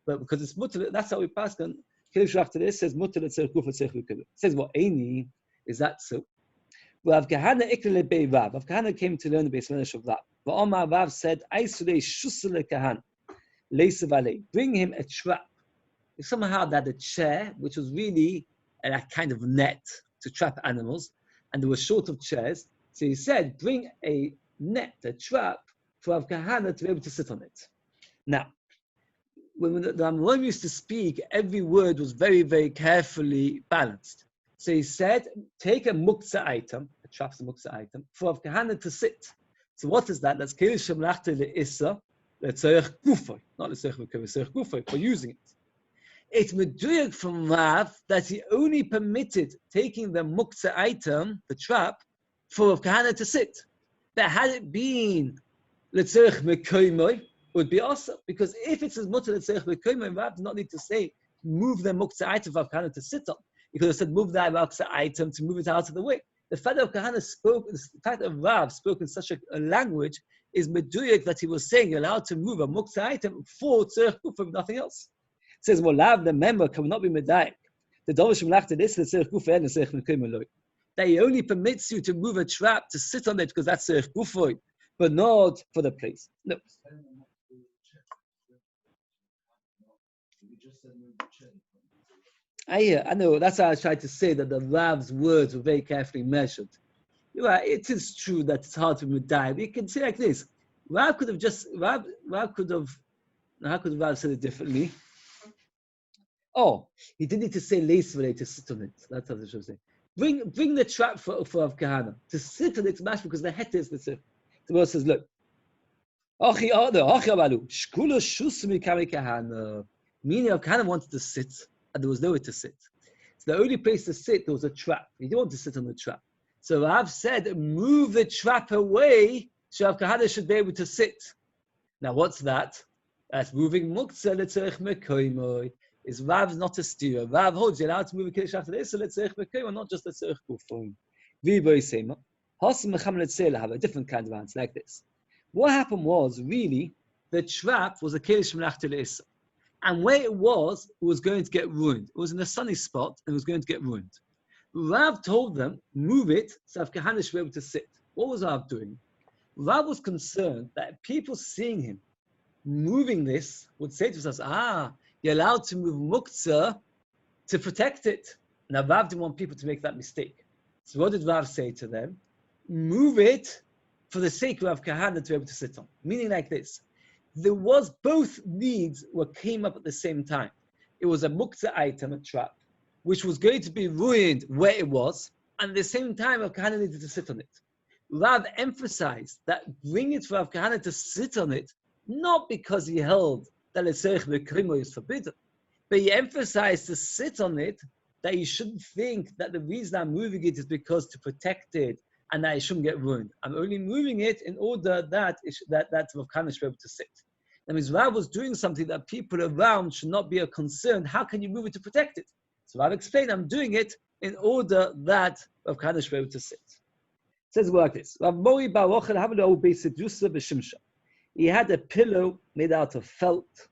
But because it's mutter, that's how we pass on. After this says mutter tzerich guf tzerich v'kibur. Says what Eini is that so? Well, Rav Kahana ikle lebei Rav. Rav Kahana came to learn the base of Rav. But Omar Rav said, "Aisudei shusle Kahana, leisavale. Bring him a trap." Somehow that a chair, which was really a kind of net to trap animals, and they were short of chairs. So he said, "Bring a net, a trap, for Rav Kahana to be able to sit on it." Now, when the Rambam used to speak, every word was very, very carefully balanced. So he said, take a muktzah item, a trap's a muktzah item, for Rav Kahana to sit. So what is that? That's kirish shemlachte le'issa, le'tzorech gufoy, not le'tzorech v'kaveh, le'tzorech gufoy, for using it. It's meduyek from Rav that he only permitted taking the muktzah item, the trap, for Rav Kahana to sit. But had it been le'tzorech mekoimoy, it would be awesome. Because if it says mutter le'tzorech mekoimoy, Rav does not need to say, move the muktzah item for Rav Kahana to sit on. He could have said, move that muktzah item to move it out of the way. The fact that Kahana spoke, the fact that Rav spoke in such a language is meduyek that he was saying you're allowed to move a muktzah item for tzorech gufa, nothing else. It says, Molav, the member cannot be medayek. The dovish melachta this, the tzorech gufa and the tzorech mekoimoy. That he only permits you to move a trap to sit on it because that's tzorech gufa, but not for the place. No. I know, that's how I tried to say that the Rav's words were very carefully measured. You're right, it is true that it's hard to die. We can say like this. Rav could have Now, how could Rav have said it differently? Oh, he didn't need to say leisvele to sit on it. That's how they should say. Bring the trap for Rav Kahana to sit on it, smash because the het is the tzir. The verse says, look, meaning Rav Kahana wanted to sit, and there was nowhere to sit. So the only place to sit, there was a trap. He didn't want to sit on the trap. So Rav said, move the trap away so Rav Kahana should be able to sit. Now, what's that? That's moving muktzah letzerich mekoimoy. Is Rav not a steer? Rav holds you're allowed to move a kiddush after this, so letzerich mekoimoy, not just letzerich kufoim. V'boy sema. Hasim mecham letzerich have a different kind of answer like this. What happened was, really, the trap was a kiddush melachta le'isa. And where it was going to get ruined. It was in a sunny spot, and it was going to get ruined. Rav told them, move it, so Rav Kahana should be able to sit. What was Rav doing? Rav was concerned that people seeing him moving this would say to us, you're allowed to move muktzah to protect it. Now, Rav didn't want people to make that mistake. So what did Rav say to them? Move it for the sake of Rav Kahana to be able to sit on. Meaning like this. There was both needs what came up at the same time. It was a muktzah item, a trap, which was going to be ruined where it was, and at the same time, Rav Kahana needed to sit on it. Rav emphasized that bring it for Rav Kahana to sit on it, not because he held that letzerich mekoimoy is forbidden, but he emphasized to sit on it that you shouldn't think that the reason I'm moving it is because to protect it and that it shouldn't get ruined. I'm only moving it in order that Rav Kahana should be able to sit. That means Rav was doing something that people around should not be concerned. How can you move it to protect it? So Rav explained, I'm doing it in order that Rav Kahana should be able to sit. It says like this. He had a pillow made out of felt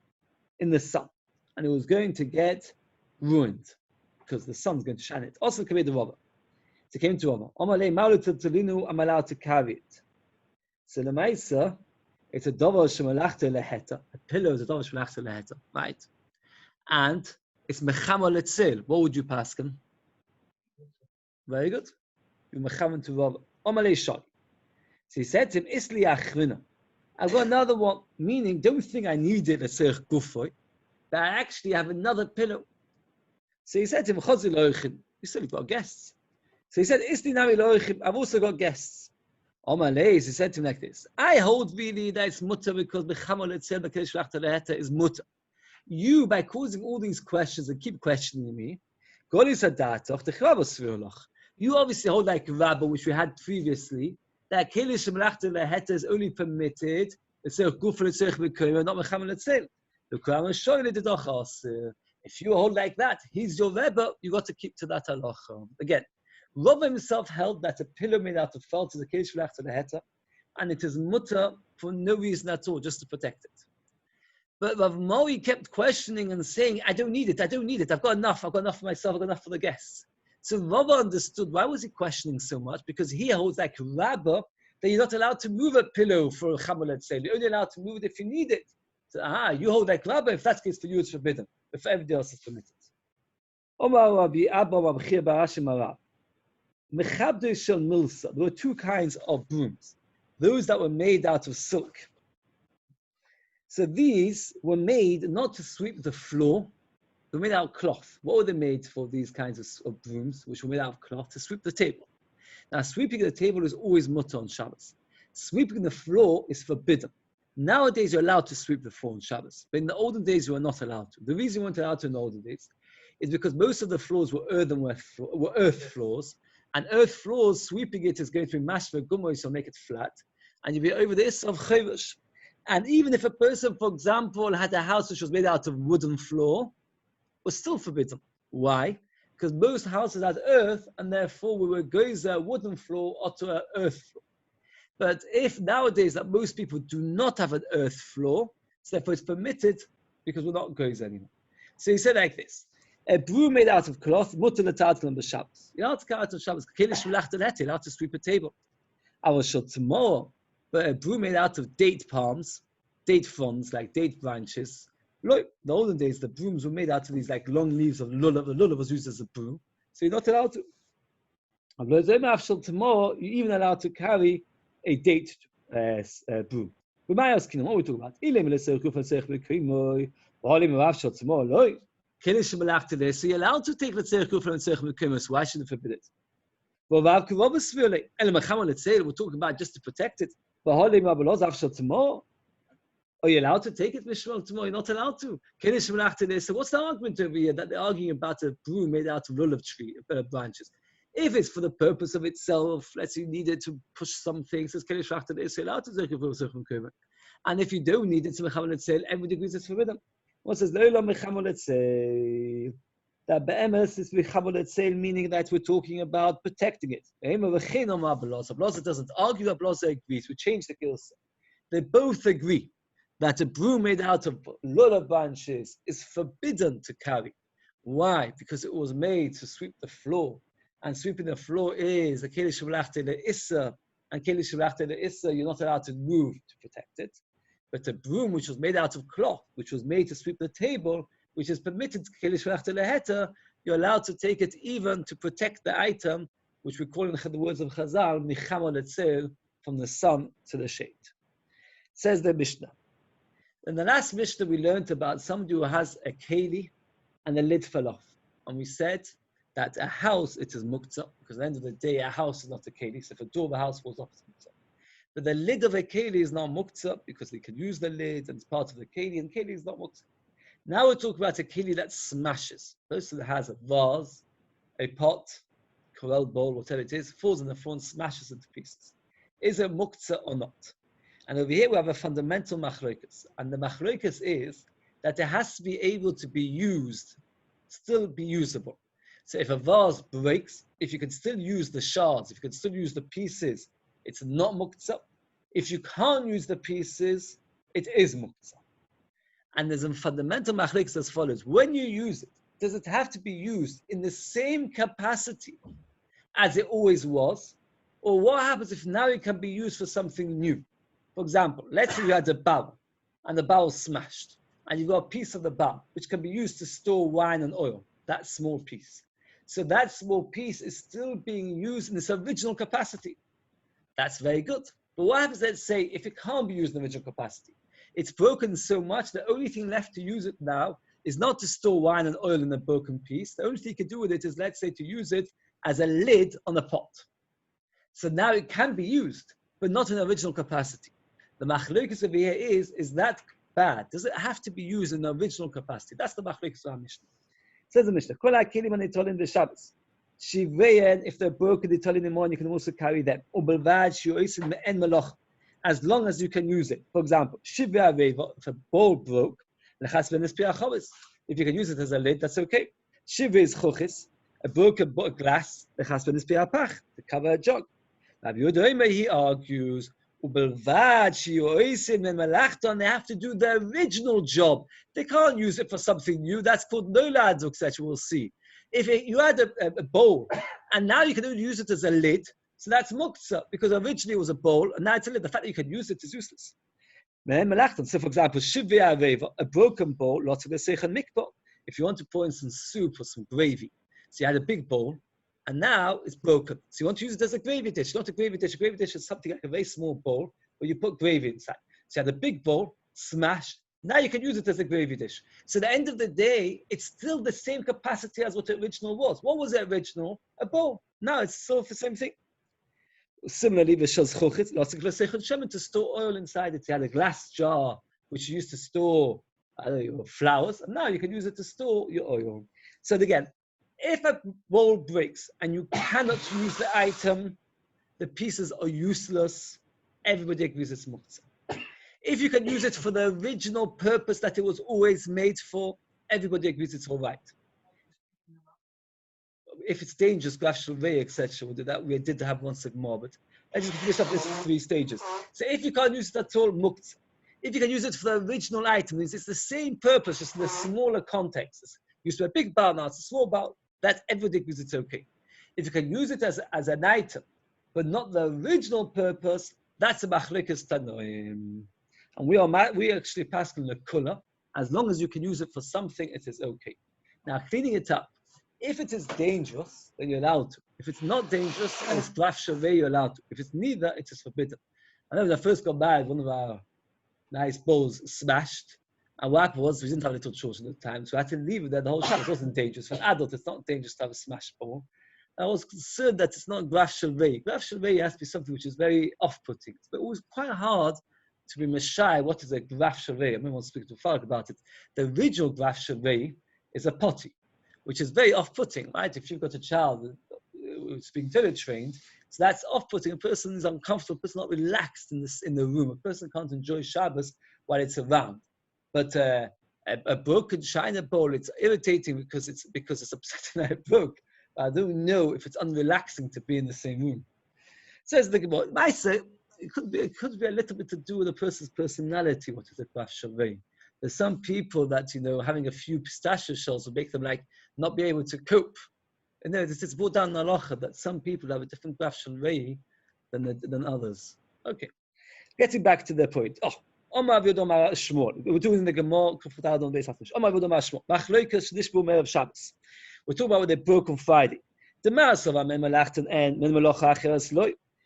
in the sun, and it was going to get ruined because the sun's going to shine it. Also, came to Rava. So he came to Rava. I'm allowed to carry it. So the Maisa, it's a dover shemalachta leheta. A pillow is a dover shemalachta leheta, right? And it's mechama letzel. What would you pass him? Very good. You mechama to Rava. Amalei shali. So he said to him, Isli achrina. I've got another one, meaning don't think I need it, letzerich gufoy, but I actually have another pillow. So he said to him, Chazi loichin, you still got guests. So he said, Isli nami loichin, I've also got guests. Omaleis, he said to him like this, I hold really that it's mutter because bechama letzel b'kedesh lachta leheta is mutter. You, by causing all these questions and keep questioning me, you obviously hold like Rabba, which we had previously, that kelish melachta leheta is only permitted. It's a guf letzerich mekoimoy, not mechama letzel. The Quran is showing it the if you hold like that, he's your Rebbe. You got to keep to that halacha. Again, Rava himself held that a pillow made out of felt is a kelish melachta leheta, and it is mutter for no reason at all, just to protect it. But Rav Moi kept questioning and saying, I don't need it. I've got enough for myself, I've got enough for the guests. So Rava understood, why was he questioning so much? Because he holds like Rabba, that you're not allowed to move a pillow for a chama, let's say. You're only allowed to move it if you need it. So, you hold like Rabba, if that's the case for you, it's forbidden. But for everybody else, it's permitted. There were two kinds of brooms. Those that were made out of silk. So these were made not to sweep the floor, they were made out of cloth. What were they made for, these kinds of brooms, which were made out of cloth? To sweep the table. Now, sweeping the table is always mutter on Shabbos. Sweeping the floor is forbidden. Nowadays, you're allowed to sweep the floor on Shabbos, but in the olden days, you were not allowed to. The reason you weren't allowed to in the olden days is because most of the floors were earth floors, and earth floors, sweeping it is going to be mashva gumoy, so make it flat, and you'll be over this of chayvish. And even if a person, for example, had a house which was made out of wooden floor, was still forbidden. Why? Because most houses had earth, and therefore we were gozer wooden floor or to an earth floor. But if nowadays that most people do not have an earth floor, so therefore it's permitted because we're not gozer anymore. So he said like this: a broom made out of cloth, mutter l'tartel on the Shabbos. You're allowed to carry out on Shabbos. Kelish melachta leheta, you're allowed to sweep a table. I will show tomorrow. But a broom made out of date palms, date fronds, like date branches. Look, the olden days, the brooms were made out of these like long leaves of lulav. The lulav was used as a broom. So you're not allowed to. Tomorrow, you're even allowed to carry a date broom. What are we talking about? So you're allowed to take Letzerich Kufel and Letzerich Mekimos. Why should you forbid it? We're talking about just to protect it. Are you allowed to take it, Mishmal, tomorrow? You're not allowed to. So what's the argument over here that they're arguing about a broom made out of lulav tree, branches? If it's for the purpose of itself, let's say you need it to push some things, you're allowed to take it for a. And if you don't need it to Mechamel Etzel, everybody agrees it's forbidden. One says, Lola Mechamel Etzel. That Be'emes is Mechamel Etzel, meaning that we're talking about protecting it. Blaza doesn't argue, Blaza agrees. We change the Gilsa. They both agree that a broom made out of lulav branches is forbidden to carry. Why? Because it was made to sweep the floor. And sweeping the floor is a Keli Shavlachte Le'issa. And Keli Shavlachte Le'issa, you're not allowed to move to protect it. But a broom which was made out of cloth, which was made to sweep the table, which is permitted to Keli Shavlachte Le'heta, you're allowed to take it even to protect the item, which we call in the words of Chazal, Nichama Letzel, from the sun to the shade. Says the Mishnah. In the last Mishnah, we learned about somebody who has a keli and the lid fell off. And we said that a house, it is muktzah, because at the end of the day, a house is not a keli. So if a door of a house falls off, it's muktzah. But the lid of a keli is not muktzah, because they can use the lid and it's part of the keli, and keli is not muktzah. Now we're talking about a keli that smashes. A person that has a vase, a pot, corel bowl, whatever it is, falls on the floor and smashes into pieces. Is it muktzah or not? And over here we have a fundamental machlokas. And the machlokas is that it has to be able to be used, still be usable. So if a vase breaks, if you can still use the shards, if you can still use the pieces, it's not muktzah. If you can't use the pieces, it is muktzah. And there's a fundamental machlokas as follows. When you use it, does it have to be used in the same capacity as it always was? Or what happens if now it can be used for something new? For example, let's say you had a bowl, and the bowl smashed, and you've got a piece of the bowl, which can be used to store wine and oil, that small piece. So that small piece is still being used in its original capacity. That's very good. But what happens, let's say, if it can't be used in the original capacity? It's broken so much, the only thing left to use it now is not to store wine and oil in a broken piece. The only thing you can do with it is, let's say, to use it as a lid on a pot. So now it can be used, but not in the original capacity. The machlokes over here is that bad? Does it have to be used in the original capacity? That's the machlokes of our Mishnah. Says the Mishnah, Kol ha'kelim hanitolim b'Shabbos. Shiveyen, if they're broken, they tell in the morning, you can also carry them. As long as you can use it. For example, if a bowl broke, if you can use it as a lid, that's okay. Shive is chochis, a broken glass, to cover a jug. Rabbi Yehuda, he argues, they have to do the original job. They can't use it for something new. That's called nolad, etc. We'll see. If you had a bowl, and now you can only use it as a lid, so that's muktzah, because originally it was a bowl, and now it's a lid. The fact that you can use it is useless. So, for example, a broken bowl, lots of if you want to pour in some soup or some gravy, so you had a big bowl, and now it's broken. So you want to use it as a gravy dish. Not a gravy dish. A gravy dish is something like a very small bowl where you put gravy inside. So you had a big bowl, smashed. Now you can use it as a gravy dish. So at the end of the day, it's still the same capacity as what the original was. What was the original? A bowl. Now it's still the same thing. Similarly, to store oil inside it. You had a glass jar which you used to store flowers, and now you can use it to store your oil. So again, if a bowl breaks and you cannot use the item, the pieces are useless, everybody agrees it's muktzah. If you can use it for the original purpose that it was always made for, everybody agrees it's all right. If it's dangerous, etc., we did have one more, but let's just finish up this 3 stages. So if you can't use it at all, muktzah. If you can use it for the original item, it's the same purpose, just in a smaller context. It's used to a big bowl, now it's a small bowl. That everybody agrees it's okay. If you can use it as an item, but not the original purpose, that's a machlokas tanoim. And we actually pass on the kula. As long as you can use it for something, it is okay. Now, cleaning it up. If it is dangerous, then you're allowed to. If it's not dangerous and it's graf shaveh, you're allowed to. If it's neither, it is forbidden. I know when I first got married, one of our nice bowls smashed. And what happened was we didn't have little children at the time, so we had to leave it there the whole Shabbos. It wasn't dangerous. For an adult, it's not dangerous to have a smashed bowl. I was concerned that it's not graf shalvei. Graf shalvei has to be something which is very off-putting. But it was quite hard to be mashai. What is a graf shalvei? I remember I was speaking to Falk about it. The original graf shalvei is a potty, which is very off-putting, right? If you've got a child who's being Torah trained, so that's off-putting. A person is uncomfortable, a person not relaxed in the room. A person can't enjoy Shabbos while it's around. But a broken china bowl, it's irritating because it's upsetting that it broke. I don't know if it's unrelaxing to be in the same room. Says the Gemara, it could be a little bit to do with a person's personality. What is a graf shalvei? There's some people that having a few pistachio shells will make them not be able to cope. And then it's brought down in halacha that some people have a different graf shalvei than others. Okay, getting back to the point. We're doing the Gemara. We're talking about what they broke on Friday.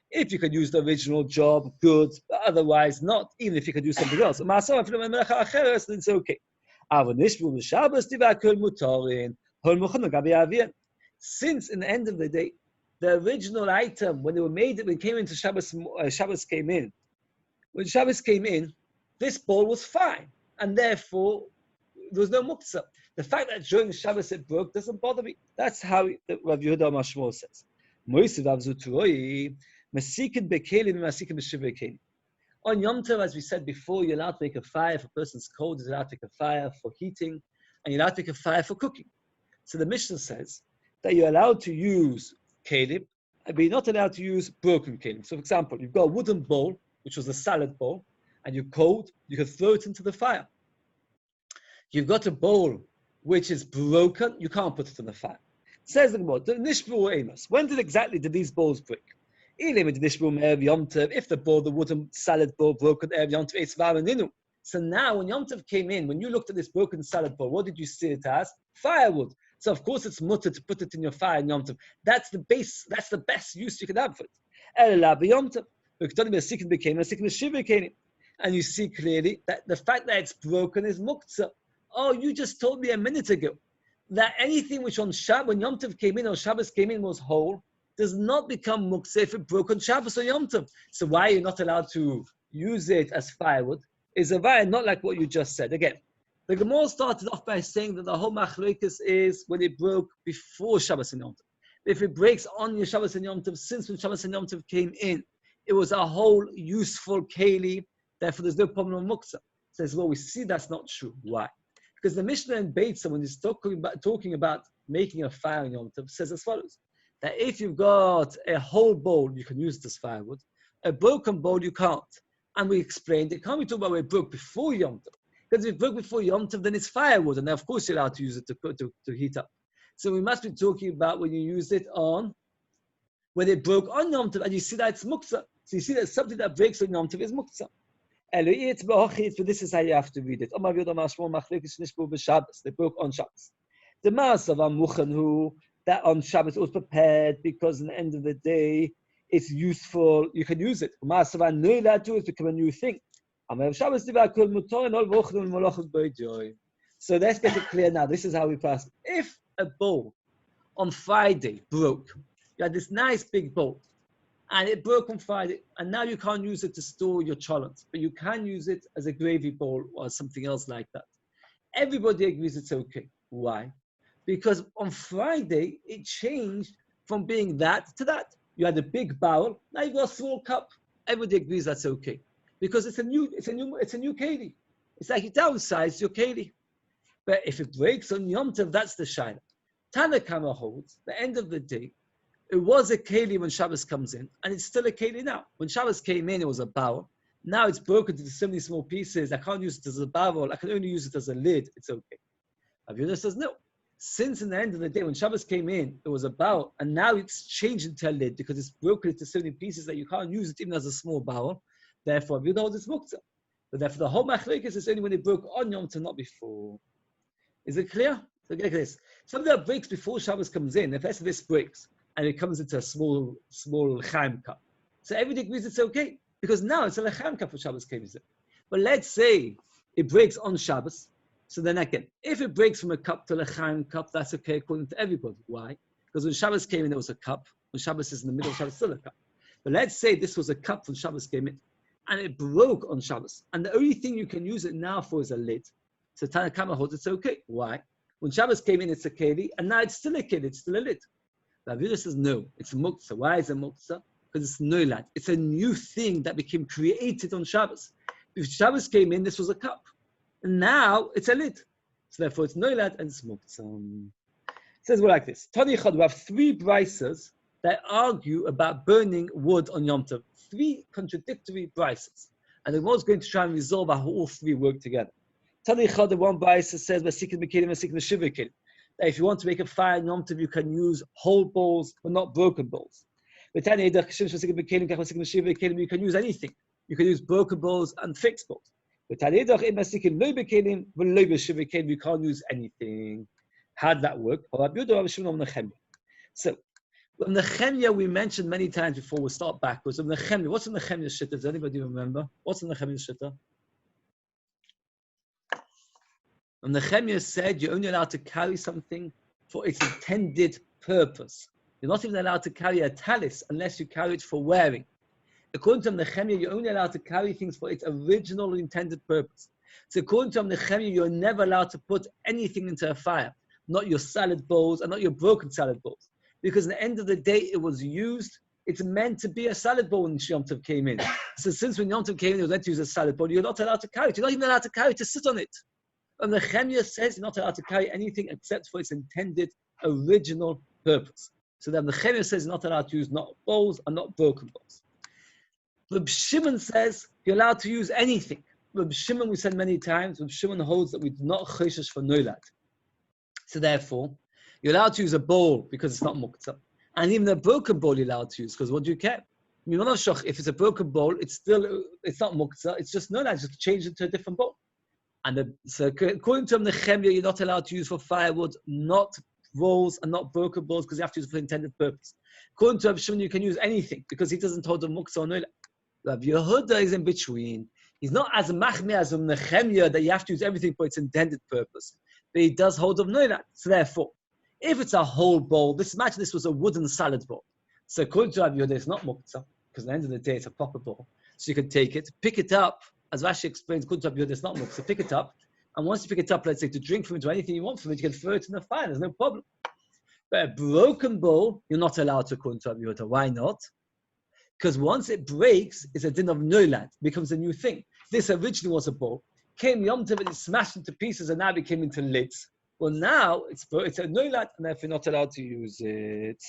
If you could use the original job, good. But otherwise, not. Even if you could do something else. Then it's okay. Since in the end of the day, the original item, when it came into Shabbos, Shabbos came in. When Shabbos came in, this bowl was fine. And therefore, there was no muktzah. The fact that during Shabbos it broke doesn't bother me. That's how Rav Yehuda Mashmor says. On Yom Tov, as we said before, you're allowed to make a fire. If a person's cold, you're allowed to make a fire for heating, and you're allowed to make a fire for cooking. So the Mishnah says that you're allowed to use kelim, but you're not allowed to use broken kelim. So, for example, you've got a wooden bowl, which was a salad bowl, and you're cold, you can throw it into the fire. You've got a bowl which is broken, you can't put it in the fire. Says the Gemara, when did these bowls break? If the wooden salad bowl broke on Erev Yom Tov, so now when Yom Tov came in, when you looked at this broken salad bowl, what did you see it as? Firewood. So of course it's mutter to put it in your fire in Yom Tov. That's the best use you can have for it. And you see clearly that the fact that it's broken is muktzah. Oh, you just told me a minute ago that anything which on Shabbos, when Yom Tov came in or Shabbos came in was whole, does not become muktzah if it broke on Shabbos or Yom Tov. So why are you not allowed to use it as firewood? Is a vaya not like what you just said. Again, the Gemara started off by saying that the whole machlokes is when it broke before Shabbos and Yom Tov. If it breaks on your Shabbos and Yom Tov, since when Shabbos and Yom Tov came in, it was a whole useful keli, therefore there's no problem of muktzah. Says, well, we see that's not true. Why? Because the Mishnah in Beitzah, when he's talking about making a fire in Yom Tov, says as follows, that if you've got a whole bowl, you can use it as firewood. A broken bowl, you can't. And we explained, it can't be talking about where it broke before Yom Tov. Because if it broke before Yom Tov, then it's firewood, and then of course you're allowed to use it to heat up. So we must be talking about when you use it when it broke on Yom Tov, and you see that it's muktzah. So you see that something that breaks on Yom Tov is muktzah. But this is how you have to read it. They broke on Shabbos. The Maas of Amuchan, who that on Shabbos was prepared because in the end of the day it's useful, you can use it. Maas of Anuila too, it's become a new thing. So let's get it clear now. This is how we pass. If a bowl on Friday broke, you had this nice big bowl, and it broke on Friday, and now you can't use it to store your cholent, but you can use it as a gravy bowl or something else like that. Everybody agrees it's okay. Why? Because on Friday, it changed from being that to that. You had a big bowl, now you've got a small cup. Everybody agrees that's okay. Because it's a new keli. It's like you downsize your keli. But if it breaks on Yom Tov, that's the shaila. Tanakama holds, the end of the day, it was a keli when Shabbos comes in, and it's still a keli now. When Shabbos came in, it was a bowl. Now it's broken into so many small pieces, I can't use it as a bowl, I can only use it as a lid, it's okay. Rav Yehuda says, no. Since in the end of the day, when Shabbos came in, it was a bowl, and now it's changed into a lid because it's broken into so many pieces that you can't use it even as a small bowl. Therefore, Rav Yehuda holds it's muktzah. But therefore, the whole machlokes is only when it broke on Yom Tov, not before. Is it clear? So get this. Something that breaks before Shabbos comes in, if this breaks, and it comes into a small Chaim cup. So everybody agrees it's okay, because now it's a Chaim cup for Shabbos came in. But let's say it breaks on Shabbos. So then again, if it breaks from a cup to a l'chaim cup, that's okay according to everybody. Why? Because when Shabbos came in, it was a cup. When Shabbos is in the middle of Shabbos, still a cup. But let's say this was a cup when Shabbos came in, and it broke on Shabbos. And the only thing you can use it now for is a lid. So Tanna Kama holds it's okay. Why? When Shabbos came in, it's a keli, and now it's still a keli, it's still a lid. Rav Yehuda says, no, it's muktzah. Why is it muktzah? Because it's noilad. It's a new thing that became created on Shabbos. If Shabbos came in, this was a cup. And now it's a lid. So therefore it's noilad and it's muktzah. It says well like this. Tani Chad, we have 3 brises that argue about burning wood on Yom Tov. 3 contradictory brises. And the Gemara is going to try and resolve how all 3 work together. Tani Chad, the one brise says, Vasikin Mekilim, Vasikin Shivikim. That if you want to make a fire in Yom Tov, you can use whole bowls, but not broken bowls. You can use anything. You can use broken bowls and fixed bowls. You can't use anything. How did that work? So, when Nechemia we mentioned many times before, we'll start backwards. Nechemia, what's in Nechemia's shitta? Does anybody remember? What's in Nechemia's shitta? And Nechemia said you're only allowed to carry something for its intended purpose. You're not even allowed to carry a talis unless you carry it for wearing. According to Nechemia, you're only allowed to carry things for its original intended purpose. So according to Nechemia, you're never allowed to put anything into a fire, not your salad bowls and not your broken salad bowls. Because at the end of the day, it was used, it's meant to be a salad bowl when Yom Tov came in. So since when Yom Tov came in, you were meant to use a salad bowl, you're not allowed to carry it. You're not even allowed to carry it, to sit on it. And Nechemia says you're not allowed to carry anything except for its intended original purpose. So then Nechemia says you're not allowed to use not bowls and not broken bowls. Reb Shimon says you're allowed to use anything. Reb Shimon, we said many times, Reb Shimon holds that we do not choshesh for noilad. So therefore, you're allowed to use a bowl because it's not muktzah. And even a broken bowl you're allowed to use because what do you care? If it's a broken bowl, it's not muktzah, it's just noilad, just change it to a different bowl. And so according to Nechemia, you're not allowed to use for firewood, not bowls and not broken bowls because you have to use it for intended purpose. According to Reb Shimon, you can use anything because he doesn't hold the muktzah or noilad. Rav Yehuda is in between. He's not as machmir as Nechemia that you have to use everything for its intended purpose, but he does hold of noilad. So therefore, if it's a whole bowl, imagine this was a wooden salad bowl. So according to Rav Yehuda, it's not muktzah because at the end of the day, it's a proper bowl. So you can take it, pick it up, as Rashi explains, according to Rav Yehuda, it's not muktzah. Pick it up, and once you pick it up, let's say to drink from it or anything you want from it, you can throw it in the fire. There's no problem. But a broken bowl, you're not allowed to, according to Rav Yehuda. Why not? Because once it breaks, it's a din of noilad, becomes a new thing. This originally was a bowl, came Yom Tov and it smashed into pieces and now it came into lids. Well, now it's a noilad and therefore not allowed to use it.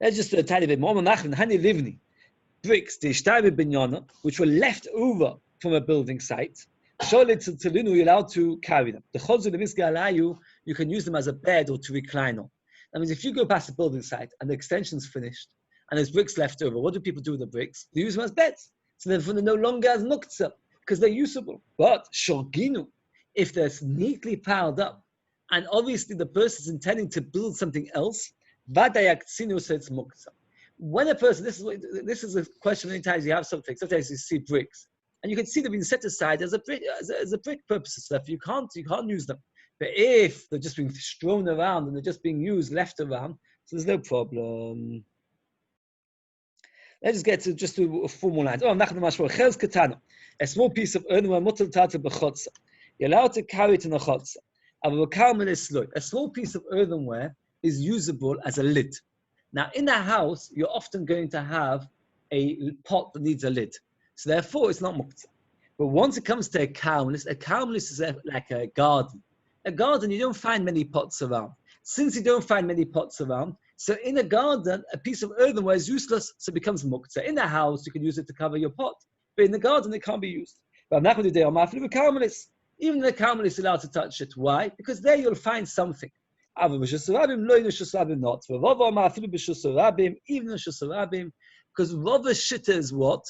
Let's just do a tiny bit more. Hani bricks, which were left over from a building site. You're allowed to carry them. You can use them as a bed or to recline on. That means if you go past the building site and the extension's finished and there's bricks left over, what do people do with the bricks? They use them as beds. So therefore they're no longer as muktzah because they're usable. But shorginu, if they're neatly piled up and obviously the person's intending to build something else, vadayaksinu says muktzah. When a person, this is a question many times you have something, sometimes you see bricks, and you can see them being set aside as a brick purposes. So you can't use them. But if they're just being strewn around and they're just being used, left around, so there's no problem. Let's get to just do a formal line. A small piece of earthenware, you're allowed to carry it in a chotza. A small piece of earthenware is usable as a lid. Now, in a house, you're often going to have a pot that needs a lid. So therefore, it's not muktzah. But once it comes to a karmelis is like a garden. A garden, you don't find many pots around. Since you don't find many pots around, so in a garden, a piece of earthenware is useless, so it becomes muktzah. In a house, you can use it to cover your pot. But in the garden, it can't be used. But I'm not going to do it. Even the karmelis is allowed to touch it. Why? Because there you'll find something. Not. Because Rava Shitta is what?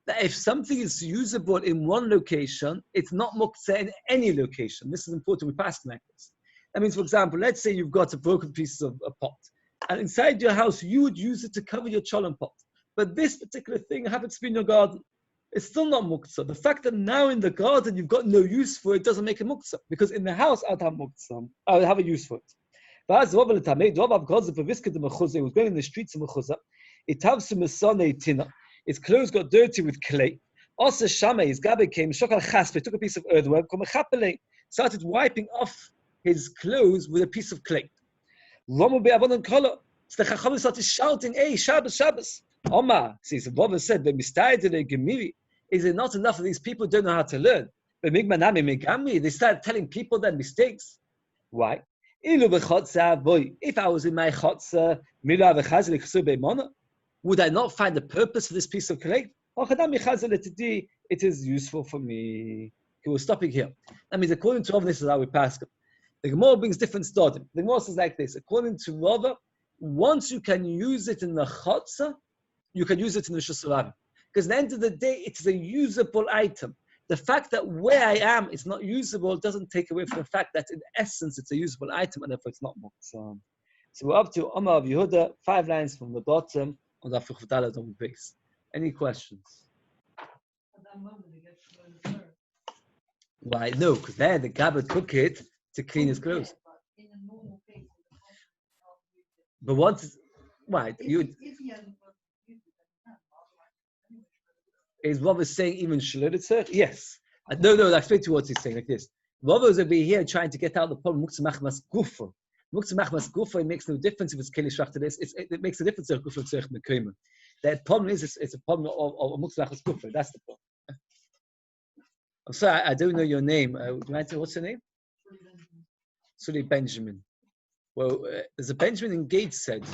That if something is usable in one location, it's not muktzah in any location. This is important. We passed like this. That means, for example, let's say you've got a broken piece of a pot, and inside your house you would use it to cover your cholent pot. But this particular thing happens to be in your garden. It's still not muktzah. The fact that now in the garden you've got no use for it doesn't make it muktzah. Because in the house I'd have muktzah. I would have a use for it. Whereas Rav L'tamei, Rav Avgadze Paviska de Mechuzah, he was going in the streets of Mechuzah. It havs Mesane Tina. His clothes got dirty with clay. Also Shammai, his gabe came, Shokal Chaspe, took a piece of earthworm, started wiping off his clothes with a piece of clay. Ramu be'avonon kolo. So the Chachamim started shouting, "Hey, Shabbos, Shabbos!" Omar, see, so Rav said, is it not enough that these people don't know how to learn? They started telling people their mistakes. Why? If I was in my chotzer, would I not find the purpose for this piece of clay? It is useful for me. Okay, we're stopping here. That means according to Rav, this is how we pass it. The Gemara brings different stories. The Gemara says like this: according to Rav, once you can use it in the chotzer, you can use it in the Shusarabim. Because at the end of the day, it's a usable item. The fact that where I am is not usable doesn't take away from the fact that in essence it's a usable item and therefore it's not muktzah. So we're up to Omar of Yehuda, 5 lines from the bottom on the Afichutala on the base. Any questions? Why? No, because then the Gabba took it to clean his clothes. But once, why? Is Rav is saying even Shaloditzer? Yes. No, I'll explain to you what he's saying like this. Rav is over here trying to get out the problem Muktzah Machmas Gufa. Muktzah Machmas Gufa, it makes no difference if it's Keli Shachta. It makes a difference if Gufa Tzerich Mekreima. The problem is it's a problem of Muktzah Machmas Gufa. That's the problem. I'm sorry, I don't know your name. What's your name? Sully Benjamin. Well, there's a Benjamin in Gateshead.